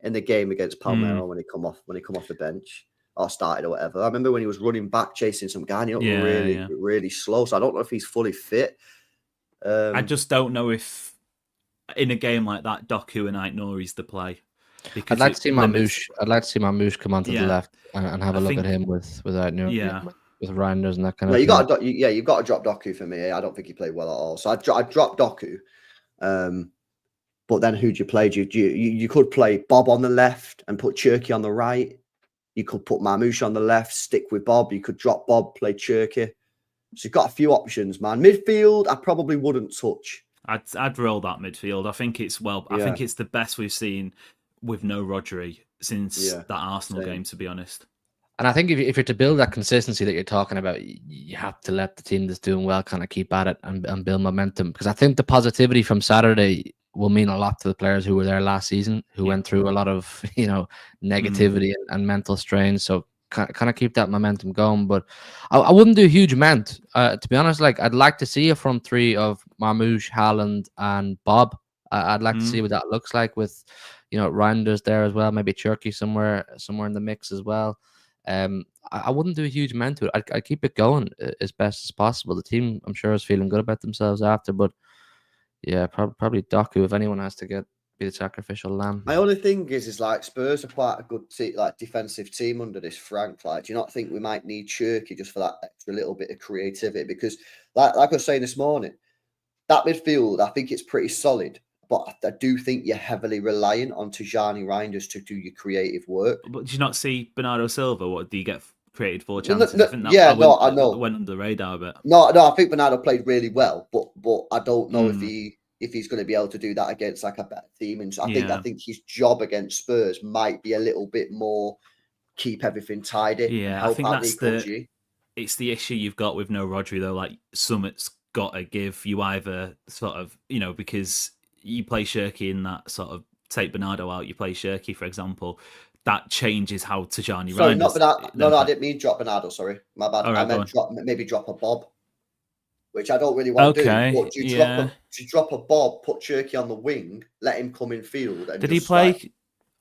in the game against Palmeiras when he come off the bench or started or whatever. I remember when he was running back chasing some guy and he looked really slow. So I don't know if he's fully fit. I just don't know if in a game like that, Doku and Ait-Nouri's the play. I'd like to see Mamouche come onto the left and have a look at him with Ait-Nouri, with Reinders and that kind of thing. You've got to drop Doku for me. I don't think he played well at all. So I'd drop Doku. But then who'd you play? You could play Bob on the left and put Cherky on the right. You could put Mamouche on the left, stick with Bob. You could drop Bob, play Cherky. So you've got a few options, man. Midfield, I probably wouldn't touch. I'd roll that midfield. I think it's I think it's the best we've seen with no Rodri since that Arsenal game, to be honest. And I think if you're to build that consistency that you're talking about, you have to let the team that's doing well kind of keep at it and build momentum. Because I think the positivity from Saturday will mean a lot to the players who were there last season, who went through a lot of negativity and mental strain. So kind of keep that momentum going. But I wouldn't do a huge amount. To be honest, like I'd like to see a front three of Mamouche, Haaland, and Bob. I'd like to see what that looks like with Reinders there as well, maybe Cherky somewhere in the mix as well. I wouldn't do a huge amount to it. I'd keep it going as best as possible. The team, I'm sure, is feeling good about themselves after, but yeah, probably Doku if anyone has to be the sacrificial lamb. My only thing is like Spurs are quite a good defensive team under this Frank. Like, do you not think we might need Cherky just for that extra little bit of creativity? Because like I was saying this morning, that midfield, I think it's pretty solid. But I do think you're heavily reliant on Tijani Reinders to do your creative work. But do you not see Bernardo Silva? What do you get created for chances? I think that I know. Went under the radar a bit. No, I think Bernardo played really well, but I don't know if he's going to be able to do that against like a better team. And I think his job against Spurs might be a little bit more keep everything tidy. Yeah, I think that's it's the issue you've got with no Rodri though. Like Summit's got to give. You either sort of because you play Cherky in that sort of take Bernardo out, you play Cherky, for example, that changes how Tijani Reinders... Sorry, not Bernardo. No, I didn't mean drop Bernardo, sorry. My bad. Right, I meant drop a Bob, which I don't really want to do. But you drop a Bob, put Cherky on the wing, let him come in field. And did he play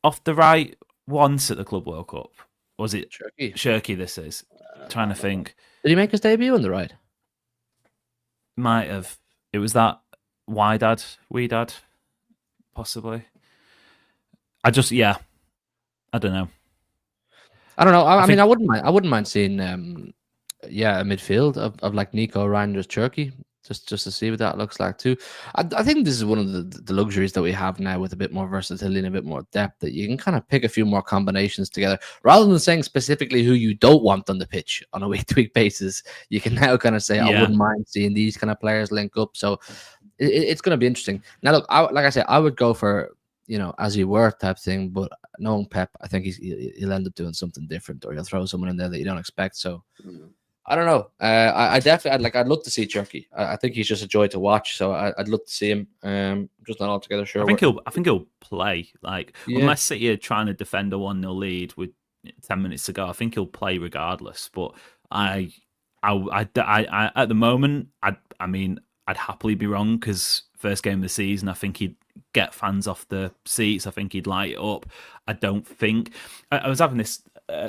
off the right once at the Club World Cup? Was it Cherky? Cherky this is? Trying to think. Did he make his debut on the right? Might have. It was that wee dad, possibly. I don't know. I don't know. I mean, think- I wouldn't mind seeing a midfield of like Nico Reinders Turkey, just to see what that looks like too. I think this is one of the luxuries that we have now with a bit more versatility and a bit more depth, that you can kind of pick a few more combinations together rather than saying specifically who you don't want on the pitch on a week-to-week basis. You can now kind of say, I wouldn't mind seeing these kind of players link up. So it's going to be interesting. Now, look, like I said, I would go for, as you were type thing, but knowing Pep, I think he'll end up doing something different, or he'll throw someone in there that you don't expect. So I don't know. I definitely, I'd love to see Turkey. I think he's just a joy to watch. So I'd love to see him. Just not altogether sure. I think he'll play. Like, unless City are trying to defend a 1-0 lead with 10 minutes to go, I think he'll play regardless. But I at the moment, I'd happily be wrong, because first game of the season, I think he'd get fans off the seats. I think he'd light it up. I don't think. I was having this.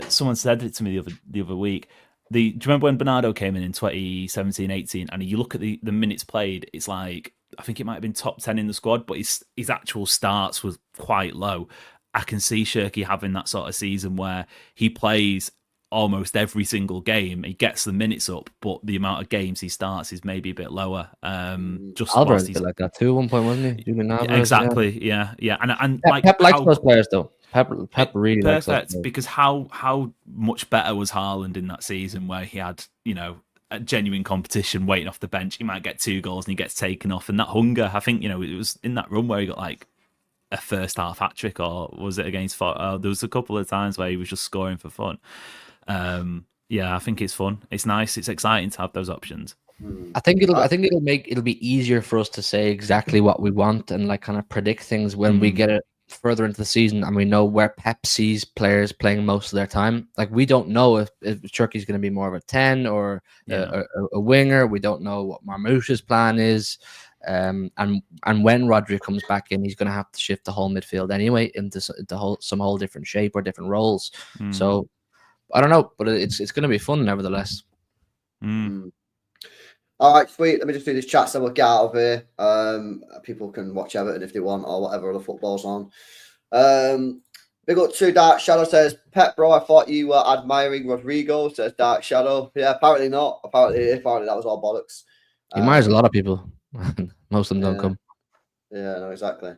Someone said it to me the other week. Do you remember when Bernardo came in 2017-18, and you look at the minutes played, it's like, I think it might have been top 10 in the squad, but his actual starts was quite low. I can see Shirky having that sort of season where he plays almost every single game. He gets the minutes up, but the amount of games he starts is maybe a bit lower. Just Alvarez bit like that too at one point, wasn't he? Exactly. Yeah. And Pep likes those players though. Pep really likes those players. Because how much better was Haaland in that season, where he had a genuine competition waiting off the bench? He might get 2 goals and he gets taken off, and that hunger. I think it was in that run where he got like a first half hat trick, or was it against? There was a couple of times where he was just scoring for fun. I think it's fun. It's nice. It's exciting to have those options. I think it'll be easier for us to say exactly what we want and like kind of predict things when we get it further into the season and we know where Pep sees players playing most of their time. Like, we don't know if Turkey's going to be more of a 10 or a winger. We don't know what Marmoush's plan is. And when Rodri comes back in, he's going to have to shift the whole midfield anyway into some whole different shape or different roles. So I don't know, but it's going to be fun nevertheless. All right, sweet. Let me just do this chat so we'll get out of here. People can watch Everton if they want, or whatever other football's on. Big up to Dark Shadow says, Pep, bro, I thought you were admiring Rodrigo, says Dark Shadow. Yeah, apparently not. Apparently that was all bollocks. He admires a lot of people. Most of them don't come. Yeah, no, exactly.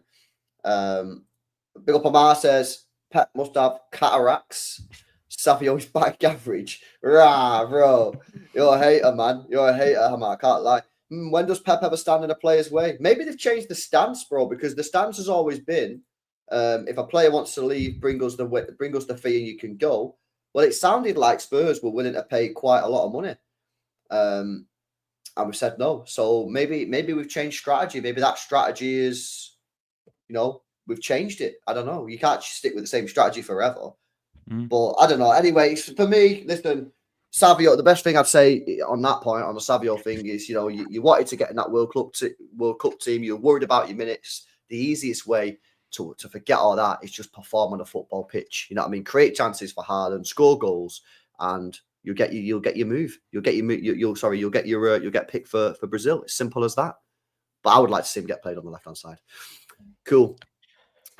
Big up Amar says, Pep must have cataracts. Savio's back average. Rah, bro. You're a hater, man. You're a hater, Hammer. I can't lie. When does Pep ever stand in a player's way? Maybe they've changed the stance, bro, because the stance has always been, if a player wants to leave, bring us the fee and you can go. Well, it sounded like Spurs were willing to pay quite a lot of money. And we said no. So maybe we've changed strategy. Maybe that strategy is, we've changed it. I don't know. You can't stick with the same strategy forever. But I don't know. Anyway, for me, listen, Savio, the best thing I'd say on that point, on the Savio thing, is, you wanted to get in that World Cup team. You're worried about your minutes. The easiest way to forget all that is just perform on a football pitch. You know what I mean? Create chances for Haaland, score goals, and you'll get your move. You'll get picked for Brazil. It's simple as that. But I would like to see him get played on the left-hand side. Cool.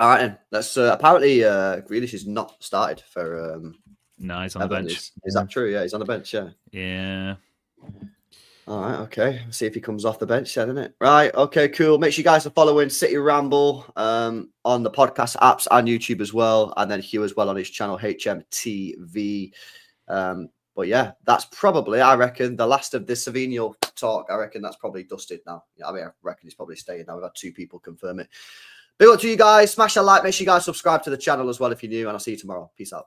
All right, then. Let's. Apparently, Grealish is not started for. No, he's on the bench. Is that true? Yeah, he's on the bench. Yeah. Yeah. All right. Okay. See if he comes off the bench then, isn't it? Right. Okay. Cool. Make sure you guys are following City Ramble on the podcast apps and YouTube as well, and then Hugh as well on his channel HMTV. But yeah, that's probably, I reckon, the last of this Savio talk. I reckon that's probably dusted now. Yeah, I reckon he's probably staying now. We've had 2 people confirm it. Big up to you guys. Smash a like. Make sure you guys subscribe to the channel as well if you're new. And I'll see you tomorrow. Peace out.